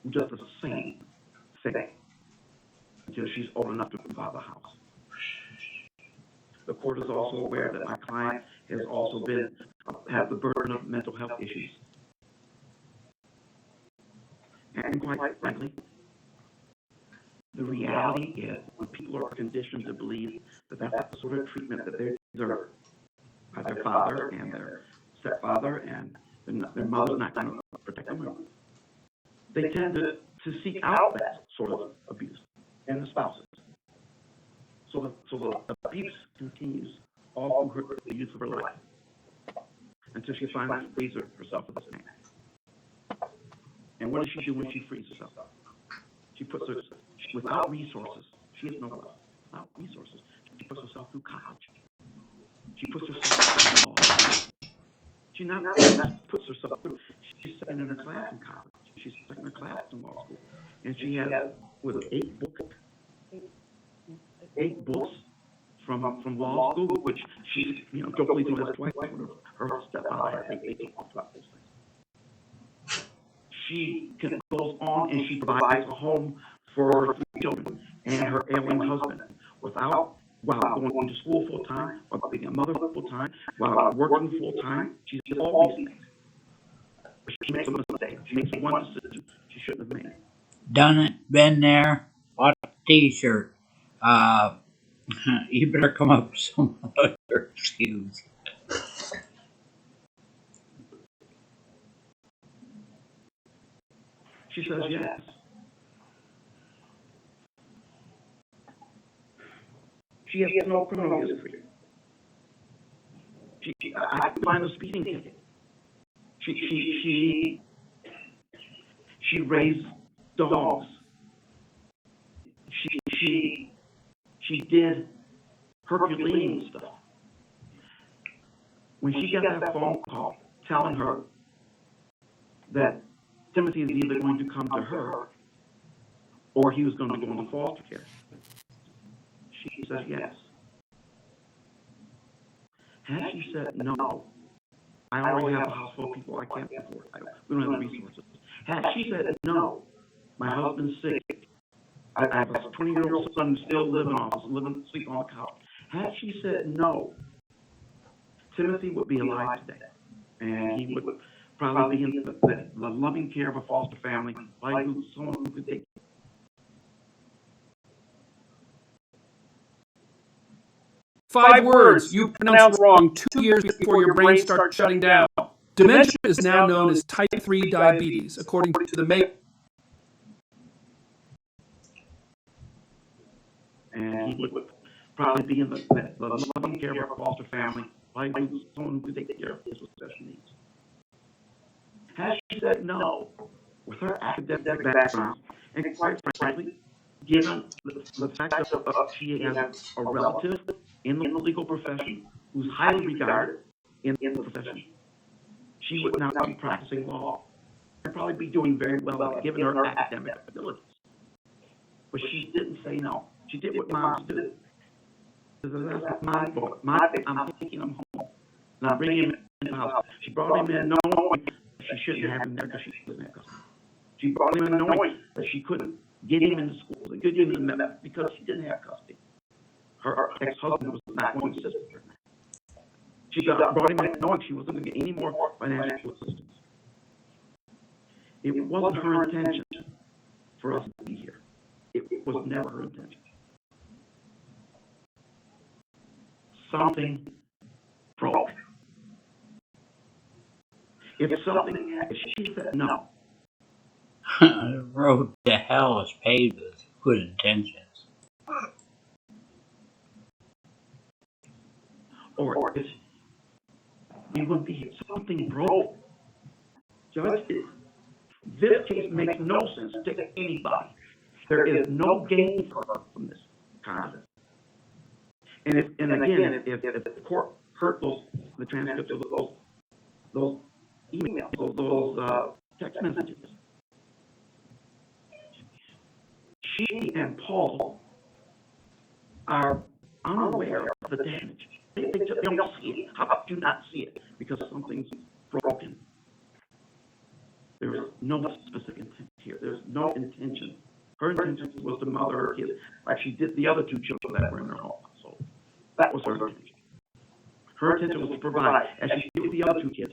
who does the same thing until she's old enough to move out of the house. The court is also aware that my client has also had the burden of mental health issues. And quite frankly, the reality is when people are conditioned to believe that that's the sort of treatment that they deserve by their father and their stepfather, and their mother's not going to protect them, they tend to seek out that sort of abuse in the spouses. So the abuse continues all through the youth of her life until she finally frees herself of this man. And what does she do when she frees herself? She puts her, without resources, she has no wealth, without resources, she puts herself through college. She puts herself through law. She not puts herself through, she's second in her class in college. She's second in her class in law school. And she has, with 8 books from law school, which she's, jokingly doing this twice. Her stepfather had 8 books about those things. She goes on and she provides a home for her 3 children and her ailing husband while going to school full time, while being a mother full time, while working full time. She does all these things. But she makes a mistake. She makes one decision she shouldn't have made. Done it, been there, bought a t-shirt. You better come up with some other excuse. She says yes. She has no criminal history. I can find a speeding ticket. She raised dogs. She did Herculean stuff. When she got that phone call telling her that Timothy is either going to come to her or he was going to go into foster care, she said yes. Had she said no, I already have a house full of people I can't afford. We don't have the resources. Had she said no, my husband's sick. I have a 20-year-old son still sleeping on the couch. Had she said no, Timothy would be alive today, and he would probably be in the loving care of a foster family, like someone who could take. Five words you pronounced wrong 2 years before your brain starts shutting down. Dementia is now known as type 3 diabetes, according to the Mayo. And he would probably be in the loving care of a foster family, like someone who could take care of his special needs. Had she said no, with her academic background, and quite frankly, given the fact that she has a relative in the legal profession who's highly regarded in the profession, she would now be practicing law and probably be doing very well given her academic abilities. But she didn't say no. She did what moms do. That's my boy. I'm taking him home. And I'm bringing him in the house. She brought him in knowing she shouldn't have him there because she doesn't have custody. She brought him in knowing that she couldn't get him into school and get him in the because she didn't have custody. Her ex-husband was not going to assist her. She brought him in knowing she wasn't going to get any more financial assistance. It wasn't her intention for us to be here. It was never her intention. Something broke. If she said no. The road to hell is paved with good intentions. Or if we wouldn't be here. Something broke. Judge, this case makes no sense to anybody. There is no gain for her from this conduct. And if the court heard the transcripts of those emails, those text messages, she and Paul are unaware of the damage. They don't see it. How could you not see it? Because something's broken. There's no specific intent here. There's no intention. Her intention was to mother her kids, like she did the other two children that were in her home. So that was her intention. Her intention was to provide, as she did with the other two kids.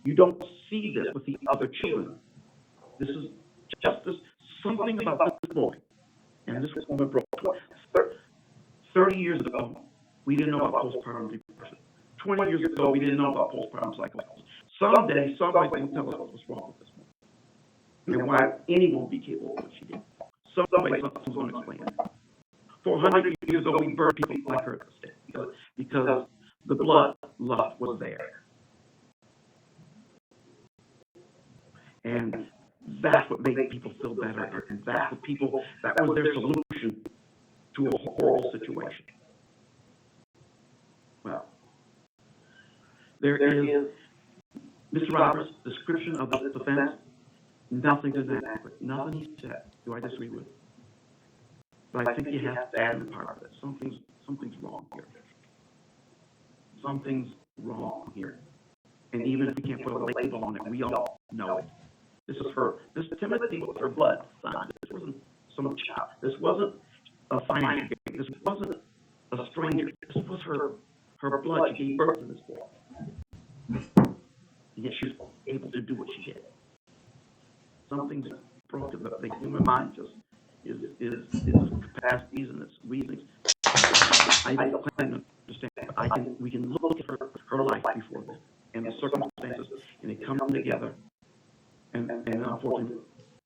You don't see this with the other children. This is just something about this boy and this woman broke. 30 years ago, we didn't know about postpartum depression. 20 years ago, we didn't know about postpartum psychosis. Someday, somebody's going to tell us what's wrong with this woman and why anyone would be capable of what she did. Somebody's going to explain it. 400 years ago, we burned people like her because the blood lust was there. And that's what made people feel better. And that's what that was their solution to a horrible situation. Well, there is Mr. Roberts' description of the offense. Nothing is inaccurate. Nothing he said do I disagree with. But I think you have to add in part of it. Something's wrong here. Something's wrong here. And even if we can't put a label on it, we all know it. This is her. This Timothy was her blood son. This wasn't some child. This wasn't a financial gift. This wasn't a stranger. This was her blood. She gave birth to this boy. And yet she was able to do what she did. Something's broken. The human mind just is capacities and its reasonings. I don't claim to understand. We can look at her life before this and the circumstances, and they come together. And unfortunately,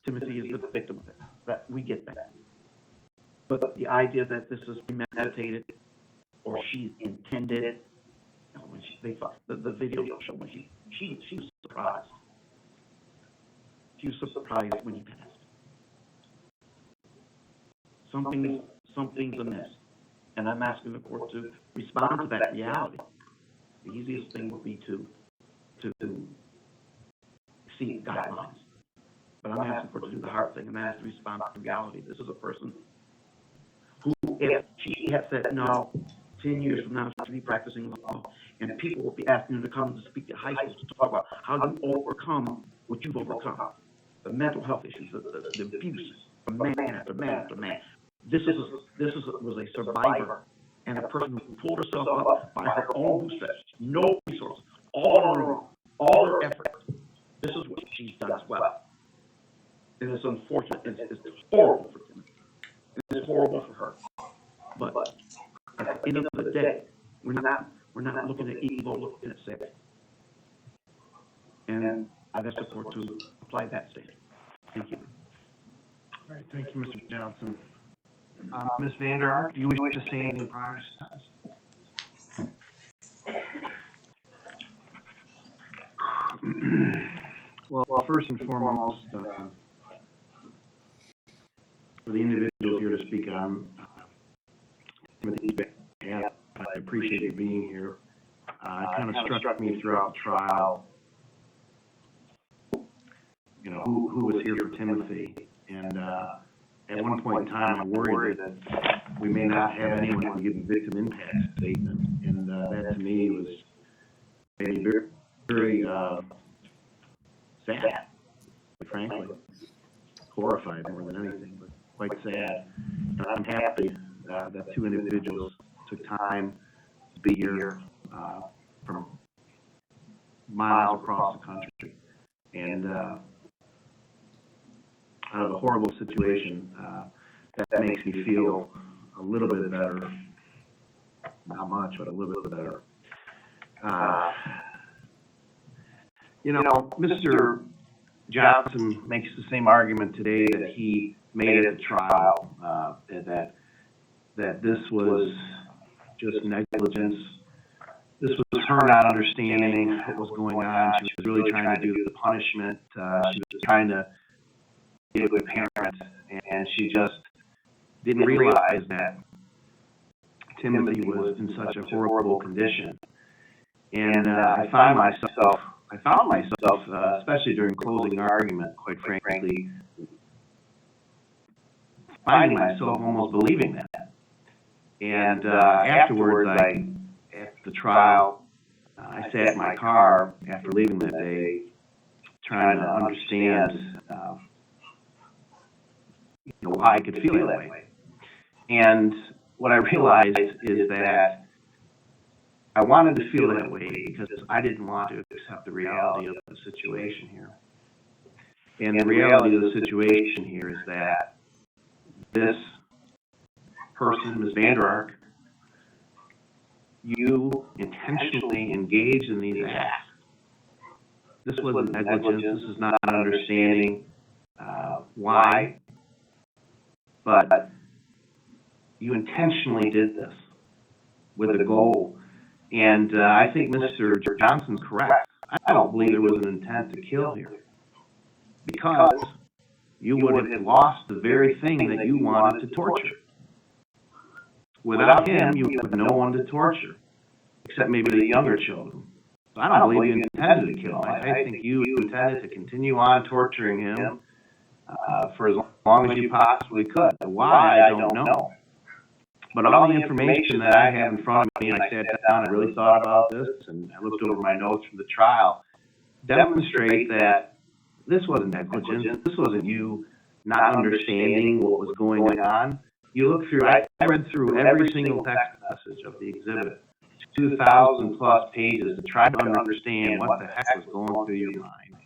Timothy is the victim of it. That we get that. But the idea that this is premeditated or she intended it, when the video showed when she was surprised. She was surprised when he passed. Something's amiss, and I'm asking the court to respond to that reality. The easiest thing would be to see guidelines. But I'm asking for to do the hard thing, and that has to respond to reality. This is a person who, if she had said no, 10 years from now she'll be practicing law, and people will be asking her to come to speak to high schools to talk about how you overcome what you've overcome, the mental health issues, the abuse from man after man after man. This was a survivor and a person who pulled herself up by her own bootstraps, no resources, all on her own, all her effort. This is what she's done as well. And it's unfortunate. It's horrible for Timothy. It's horrible for her. But at the end of the day, we're not looking at evil, looking at sin. And I ask the court to apply that standard. Thank you. All right, thank you, Mr. Johnson. Ms. Vander Ark, do you wish to say anything prior to this? Well, first and foremost, for the individuals here to speak on Timothy's behalf, I appreciate you being here. It kind of struck me throughout the trial, who was here for Timothy. And at one point in time, I worried that we may not have anyone who give a victim impact statement. And that to me was maybe very, very sad, frankly. Horrified more than anything, but quite sad. And I'm happy that two individuals took time to be here from miles across the country. And out of a horrible situation, that makes me feel a little bit better. Not much, but a little bit better. Mr. Johnson makes the same argument today that he made at the trial, that this was just negligence. This was her not understanding what was going on. She was really trying to do the punishment. She was trying to be a good parent, and she just didn't realize that Timothy was in such a horrible condition. And I found myself, especially during closing argument, quite frankly, finding myself almost believing that. And afterwards, at the trial, I sat in my car after leaving that day, trying to understand why I could feel that way. And what I realized is that I wanted to feel that way because I didn't want to accept the reality of the situation here. And the reality of the situation here is that this person, Ms. Vander Ark, you intentionally engaged in these acts. This wasn't negligence. This is not understanding why, but you intentionally did this with a goal. And I think Mr. Johnson's correct. I don't believe there was an intent to kill here, because you would have lost the very thing that you wanted to torture. Without him, you would have no one to torture, except maybe the younger children. So I don't believe you intended to kill him. I think you intended to continue on torturing him for as long as you possibly could. Why, I don't know. But all the information that I have in front of me, and I sat down and really thought about this, and I looked over my notes from the trial, demonstrate that this wasn't negligence. This wasn't you not understanding what was going on. You look through, I read through every single text message of the exhibit, 2,000 plus pages, to try to understand what the heck was going through your mind.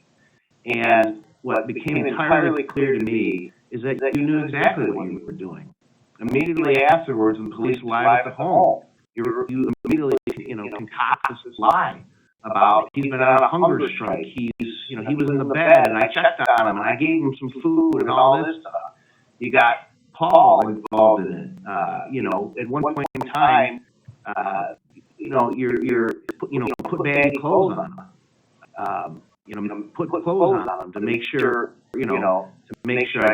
And what became entirely clear to me is that you knew exactly what you were doing. Immediately afterwards, when police arrived at the home, you immediately, concoct this lie about he's been on a hunger strike. He was in the bed, and I checked on him, and I gave him some food, and all this stuff. You got Paul involved in it. At one point in time, you're put baggy clothes on him. Put clothes on him to make sure, I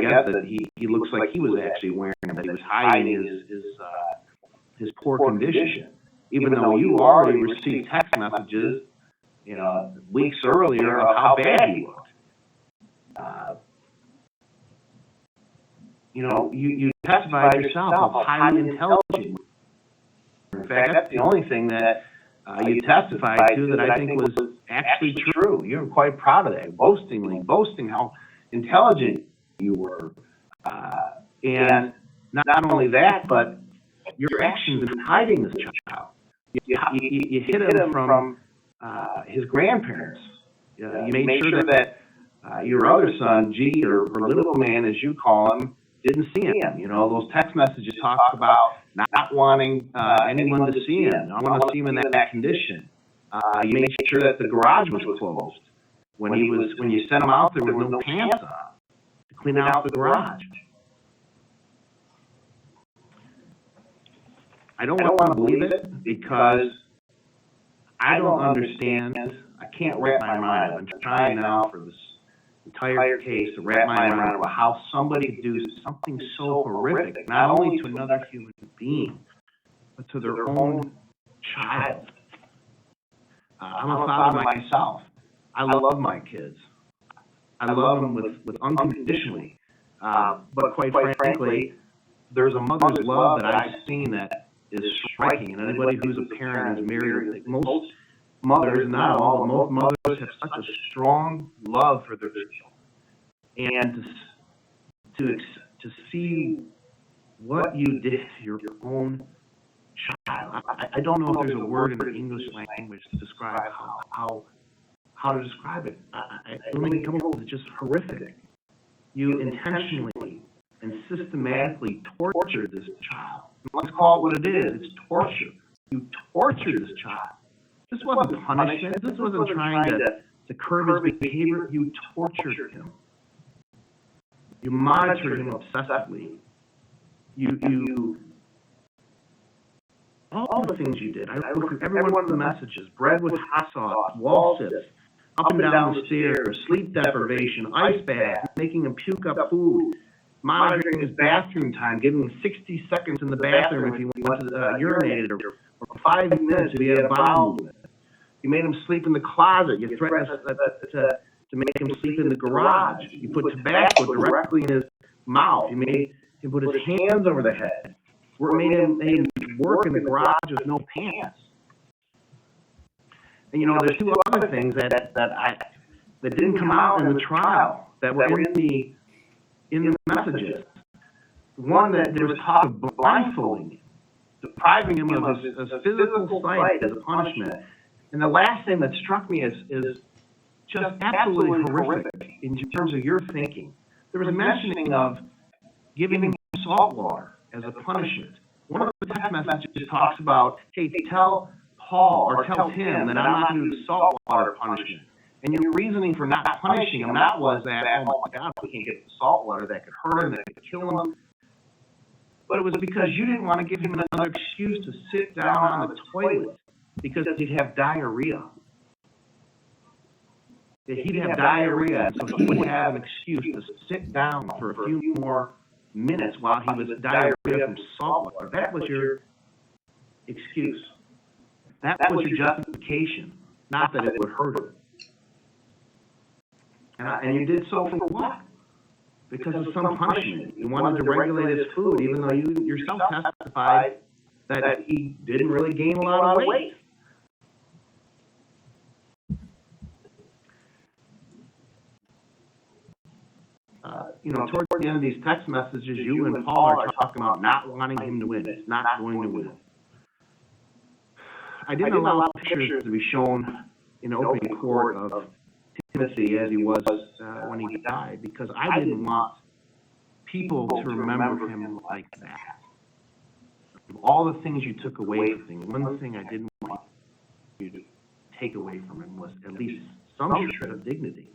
guess, that he looks like he was actually wearing them, that he was hiding his poor condition, even though you already received text messages, weeks earlier of how bad he looked. You testified yourself of highly intelligent. In fact, that's the only thing that you testified to that I think was actually true. You're quite proud of that, boasting how intelligent you were. And not only that, but your actions in hiding this child. You hid him from his grandparents. You made sure that your other son, G, or little man, as you call him, didn't see him. Those text messages talk about not wanting anyone to see him. I want to see him in that condition. You made sure that the garage was closed. When you sent him out there with no pants on to clean out the garage. I don't want to believe it because I don't understand. I can't wrap my mind. I'm trying now for this entire case to wrap my mind around how somebody could do something so horrific, not only to another human being, but to their own child. I'm a father myself. I love my kids. I love them with unconditionally. But quite frankly, there's a mother's love that I've seen that is striking. And anybody who's a parent is married, most mothers, not all, but most mothers have such a strong love for their children. And to see what you did to your own child, I don't know if there's a word in the English language to describe how to describe it. Let me come up with just horrific. You intentionally and systematically tortured this child. Let's call it what it is. It's torture. You tortured this child. This wasn't punishment. This wasn't trying to curb his behavior. You tortured him. You monitored him obsessively. You all the things you did. I looked through every one of the messages. Bread with hot sauce, wall sits, up and down the stairs, sleep deprivation, ice bath, making him puke up food, monitoring his bathroom time, giving him 60 seconds in the bathroom if he went to urinated, or 5 minutes if he had a bowel movement. You made him sleep in the closet. You threatened to make him sleep in the garage. You put tobacco directly in his mouth. You made him put his hands over the head. Made him work in the garage with no pants. And there's two other things that didn't come out in the trial that were in the messages. One, that there was talk of blindfolding him, depriving him of his physical sight as a punishment. And the last thing that struck me is just absolutely horrific in terms of your thinking. There was a mentioning of giving him salt water as a punishment. One of the text messages talks about, hey, tell Paul or tell Tim that I'm not going to do the salt water punishment. And your reasoning for not punishing him, that was that, oh my God, we can't get the salt water, that could hurt him, that could kill him. But it was because you didn't want to give him another excuse to sit down on the toilet because he'd have diarrhea. He'd have diarrhea, and so he would have an excuse to sit down for a few more minutes while he was diarrhea from salt water. That was your excuse. That was your justification, not that it would hurt him. And you did so for what? Because of some punishment. You wanted to regulate his food, even though you yourself testified that he didn't really gain a lot of weight. Towards the end of these text messages, you and Paul are talking about not wanting him to win. It's not going to win. I didn't allow pictures to be shown in open court of Timothy as he was when he died, because I didn't want people to remember him like that. Of all the things you took away from him, one thing I didn't want you to take away from him was at least some shred of dignity.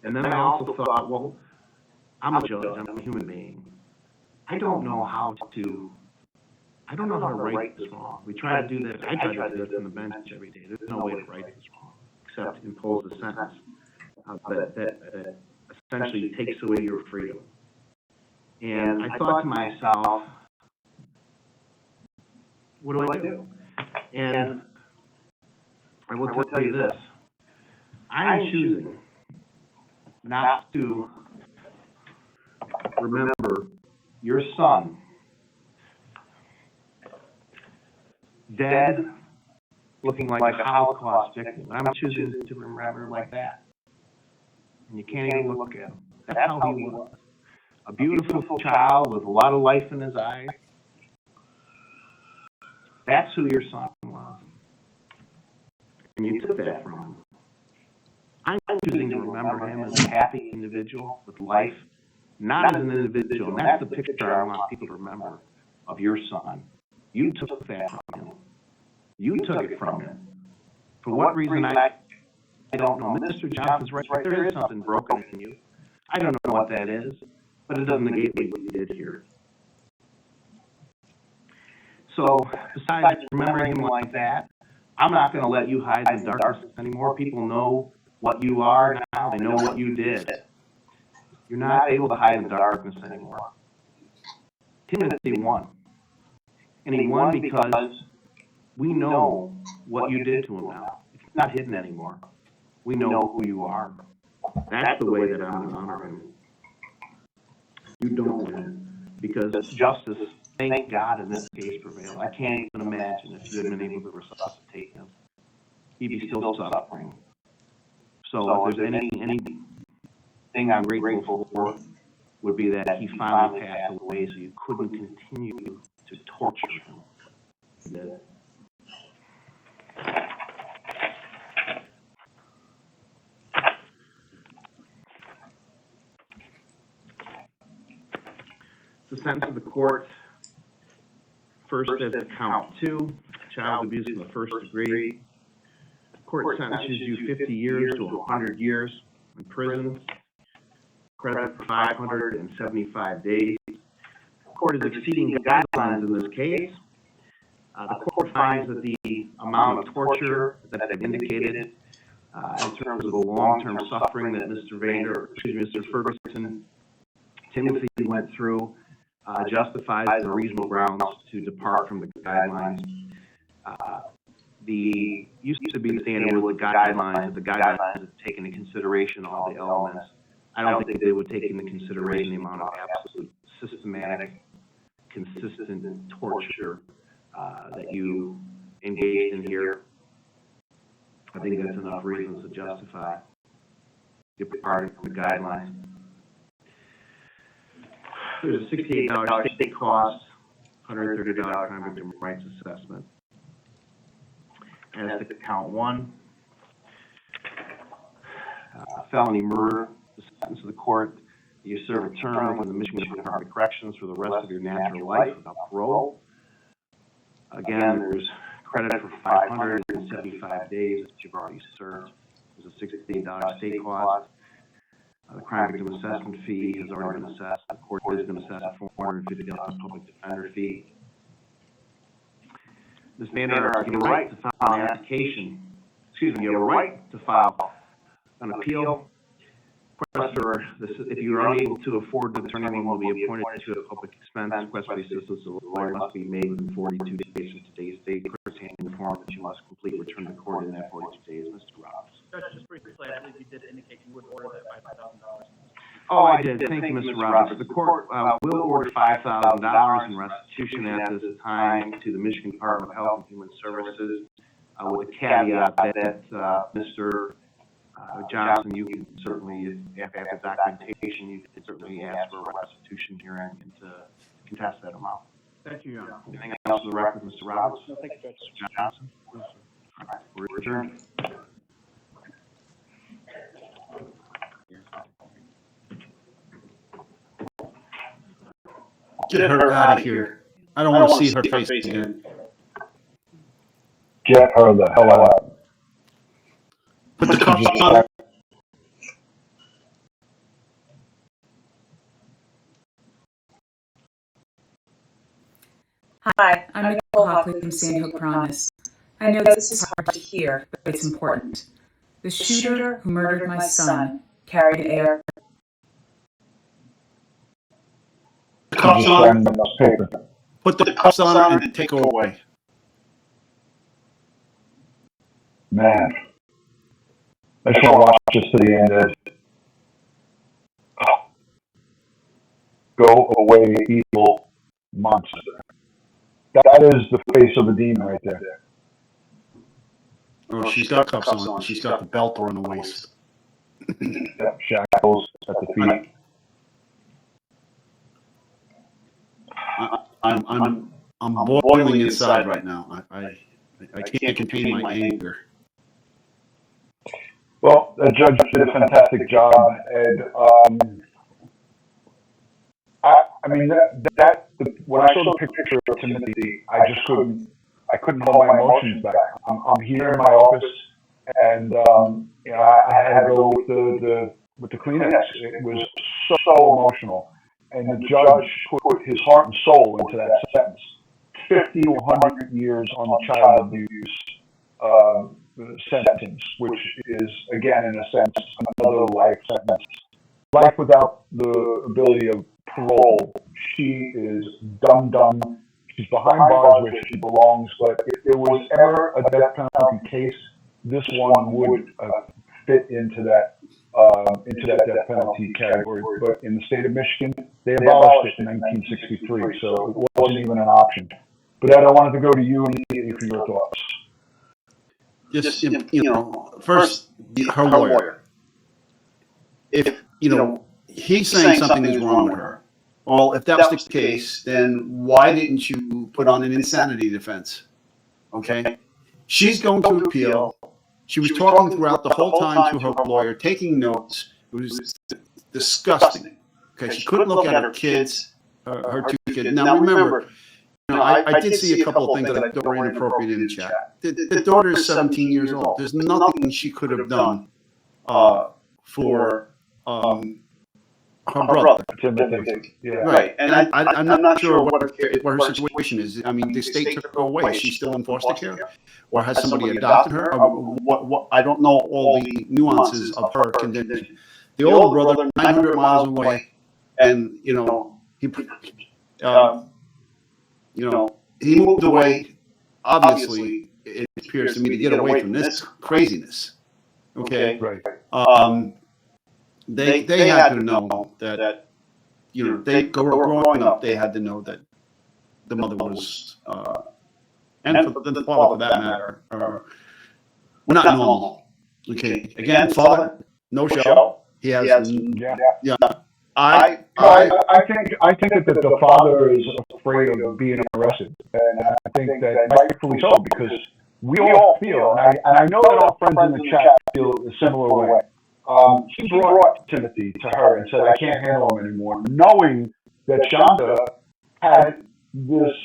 And then I also thought, well, I'm a judge, I'm a human being. I don't know how to right this wrong. We try to do this, I try to do this on the bench every day. There's no way to right this wrong, except impose a sentence that essentially takes away your freedom. And I thought to myself, what do I do? And I will tell you this, I'm choosing not to remember your son dead, looking like a Holocaust victim. I'm choosing to remember like that. And you can't even look at him. That's how he was. A beautiful child with a lot of life in his eyes. That's who your son was. And you took that from him. I'm choosing to remember him as a happy individual with life, not as an individual. And that's the picture I want people to remember of your son. You took that from him. You took it from him. For what reason, I don't know. Mr. Johnson's right. There is something broken in you. I don't know what that is, but it doesn't negate what you did here. So, besides remembering him like that, I'm not going to let you hide in the darkness anymore. People know what you are now. They know what you did. You're not able to hide in the darkness anymore. Timothy won. And he won because we know what you did to him now. It's not hidden anymore. We know who you are. That's the way that I'm going to honor him. You don't win. Because justice, thank God, in this case prevailed. I can't even imagine if you had been able to resuscitate him. He'd be still suffering. So if there's anything I'm grateful for, would be that he finally passed away so you couldn't continue to torture him. The sentence of the court, first as to count 2, child abuse in the first degree. The court sentences you 50 years to 100 years in prison, credit for 575 days. The court is exceeding the guidelines in this case. The court finds that the amount of torture that I've indicated in terms of the long-term suffering that Mr. Ferguson, Timothy went through, justifies the reasonable grounds to depart from the guidelines. Used to be the standard with the guidelines have taken into consideration all the elements. I don't think they would take into consideration the amount of absolute systematic, consistent torture that you engaged in here, I think that's enough reasons to justify departing from the guidelines. There's a $68 state cost, $130 crime victim rights assessment. As to count one, felony murder, the sentence of the court, you serve a term within the Michigan Department of Corrections for the rest of your natural life without parole. Again, there's credit for 575 days that you've already served. There's a $68 state cost. The crime victim assessment fee has already been assessed. The court is going to assess a $450 public defender fee. Ms. Vander, you have a right to file an application. You have a right to file an appeal. If you are unable to afford the attorney, one will be appointed to a public expense. Request for the assistance of the lawyer must be made within 42 days of today's date. Containing the form that you must complete, return to court in that 42 days. Mr. Roberts. Judge, just briefly, I believe you did indicate you would order that $5,000. Oh, I did. Thank you, Mr. Roberts. The court will order $5,000 in restitution at this time to the Michigan Department of Health and Human Services, with the caveat that Mr. Johnson, you can certainly, if you have the documentation, you can certainly ask for a restitution hearing and to contest that amount. Thank you, Your Honor. Anything else for the record, Mr. Roberts? No, thank you, Judge. Mr. Johnson? All right, we're adjourned. Get her out of here. I don't want to see her face again. Get her the hell out. Put the cuffs on. Hi, I'm Nicole Hockley from Sandy Hook Promise. I know this is hard to hear, but it's important. The shooter who murdered my son carried AR. Cuffs on. Put the cuffs on her and take her away. Man, I just want to watch this to the end. Go away, evil monster. That is the face of the demon right there. Oh, she's got cuffs on. She's got the belt around the waist. Yep, shackles at the feet. I'm boiling inside right now. I can't contain my anger. Well, the judge did a fantastic job, Ed. I mean, when I saw the picture of Timothy, I couldn't hold my emotions back. I'm here in my office, and you know, I had to go with the Kleenex. It was so emotional, and the judge put his heart and soul into that sentence. 50 to 100 years on the child abuse sentence, which is, again, in a sense, another life sentence. Life without the ability of parole. She is dumb. She's behind bars where she belongs, but if there was ever a death penalty case, this one would fit into that death penalty category. But in the state of Michigan, they abolished it in 1963, so it wasn't even an option. But Ed, I wanted to go to you immediately for your thoughts. Just, first, her lawyer. If, he's saying something is wrong with her. Well, if that was the case, then why didn't you put on an insanity defense? Okay? She's going to appeal. She was talking throughout the whole time to her lawyer, taking notes. It was disgusting. Okay? She couldn't look at her kids, her two kids. Now, remember, I did see a couple of things that I thought were inappropriate in the chat. The daughter is 17 years old. There's nothing she could have done for her brother. Yeah. Right. And I'm not sure what her situation is. I mean, the state took her away. Is she still in foster care? Or has somebody adopted her? What I don't know all the nuances of her condition. The older brother, 900 miles away, and, he moved away. Obviously, it appears to me to get away from this craziness. Okay. Right. They had to know that they growing up, they had to know that the mother was, and for the father for that matter, were not normal. Okay, again, father, no show. He has, yeah. I think that the father is afraid of being arrested, and I think that rightfully so, because we all feel, and I know that our friends in the chat feel a similar way. He brought Timothy to her and said, "I can't handle him anymore," knowing that Shanda had this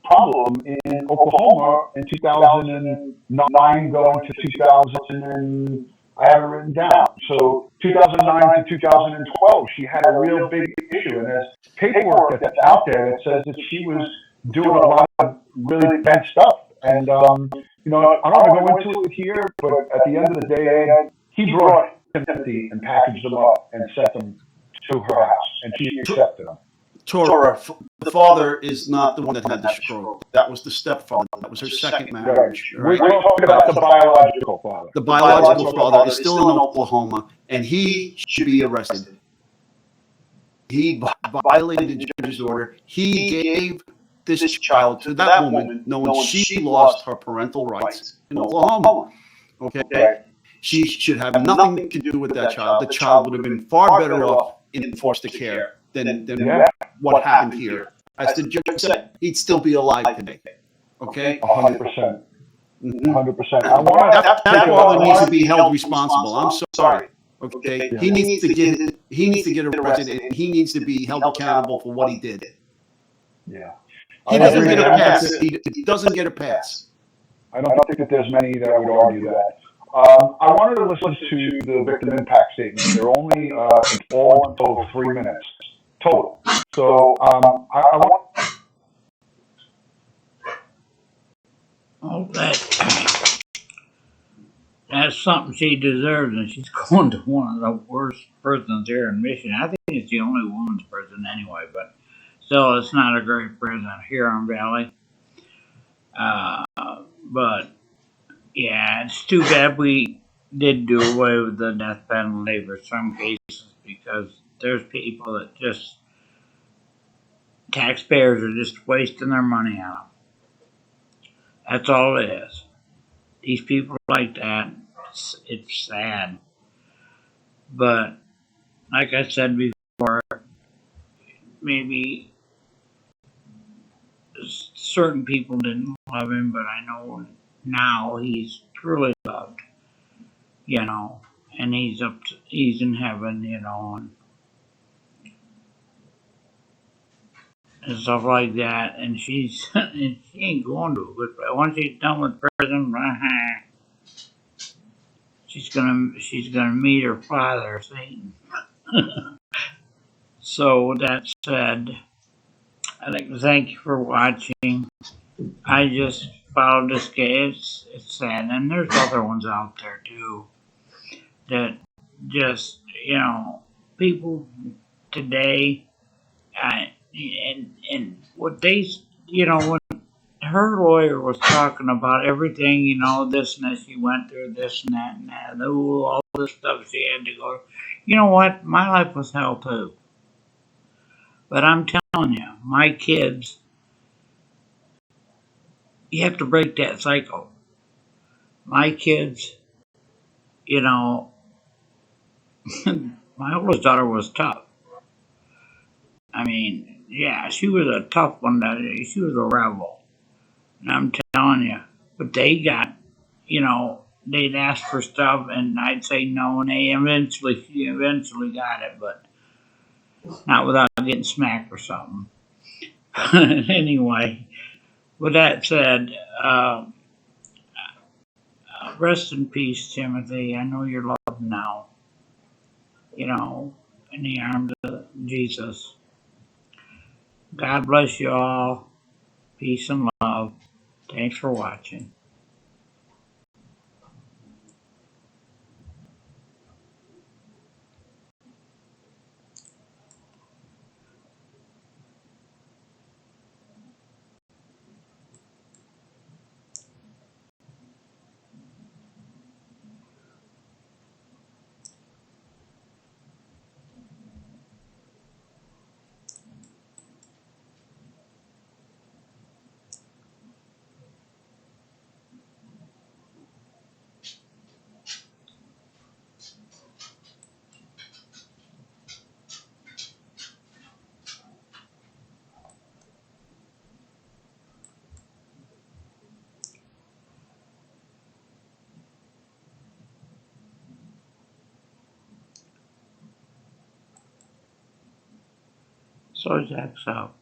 problem in Oklahoma in 2009 going to 2000 and I have it written down. So 2009 to 2012, she had a real big issue, and there's paperwork that's out there that says that she was doing a lot of really bad stuff. And I don't want to go into it here, but at the end of the day, Ed, he brought Timothy and packaged them up and sent them to her house, and she accepted them. Torah, the father is not the one that had the stroke. That was the stepfather. That was her second marriage. Right. We're talking about the biological father. The biological father is still in Oklahoma, and he should be arrested. He violated the judge's order. He gave this child to that woman, knowing she lost her parental rights in Oklahoma. Okay? She should have nothing to do with that child. The child would have been far better off in foster care than what happened here. As the judge said, he'd still be alive today. Okay? 100%. 100%. That father needs to be held responsible. I'm sorry. Okay? He needs to get arrested, and he needs to be held accountable for what he did. Yeah. He doesn't get a pass. He doesn't get a pass. I don't think that there's many that would argue that. I wanted to listen to the victim impact statement. They're only all in total 3 minutes total. So I want. Oh, that's something she deserves, and she's going to one of the worst prisons here in Michigan. I think it's the only woman's prison anyway, but still, it's not a great prison here in Valley. But yeah, it's too bad we did do away with the death penalty for some cases, because there's people that just, taxpayers are just wasting their money on them. That's all it is. These people like that, it's sad. But like I said before, maybe certain people didn't love him, but I know now he's truly loved, and he's in heaven, and stuff like that. And she ain't going to it, but once she's done with prison, she's gonna meet her father, Satan. So with that said, I'd like to thank you for watching. I just followed this case. It's sad, and there's other ones out there too that just, people today, and what they, when her lawyer was talking about everything, this and that she went through, this and that, all this stuff she had to go. You know what? My life was hell too. But I'm telling you, my kids, you have to break that cycle. My kids, my oldest daughter was tough. I mean, yeah, she was a tough one. She was a rebel. And I'm telling you, but they got, they'd ask for stuff and I'd say no, and she eventually got it, but not without getting smacked or something. Anyway, with that said, rest in peace, Timothy. I know you're loved now, in the arms of Jesus. God bless you all. Peace and love. Thanks for watching. So Jack's out.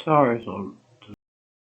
Sorry, so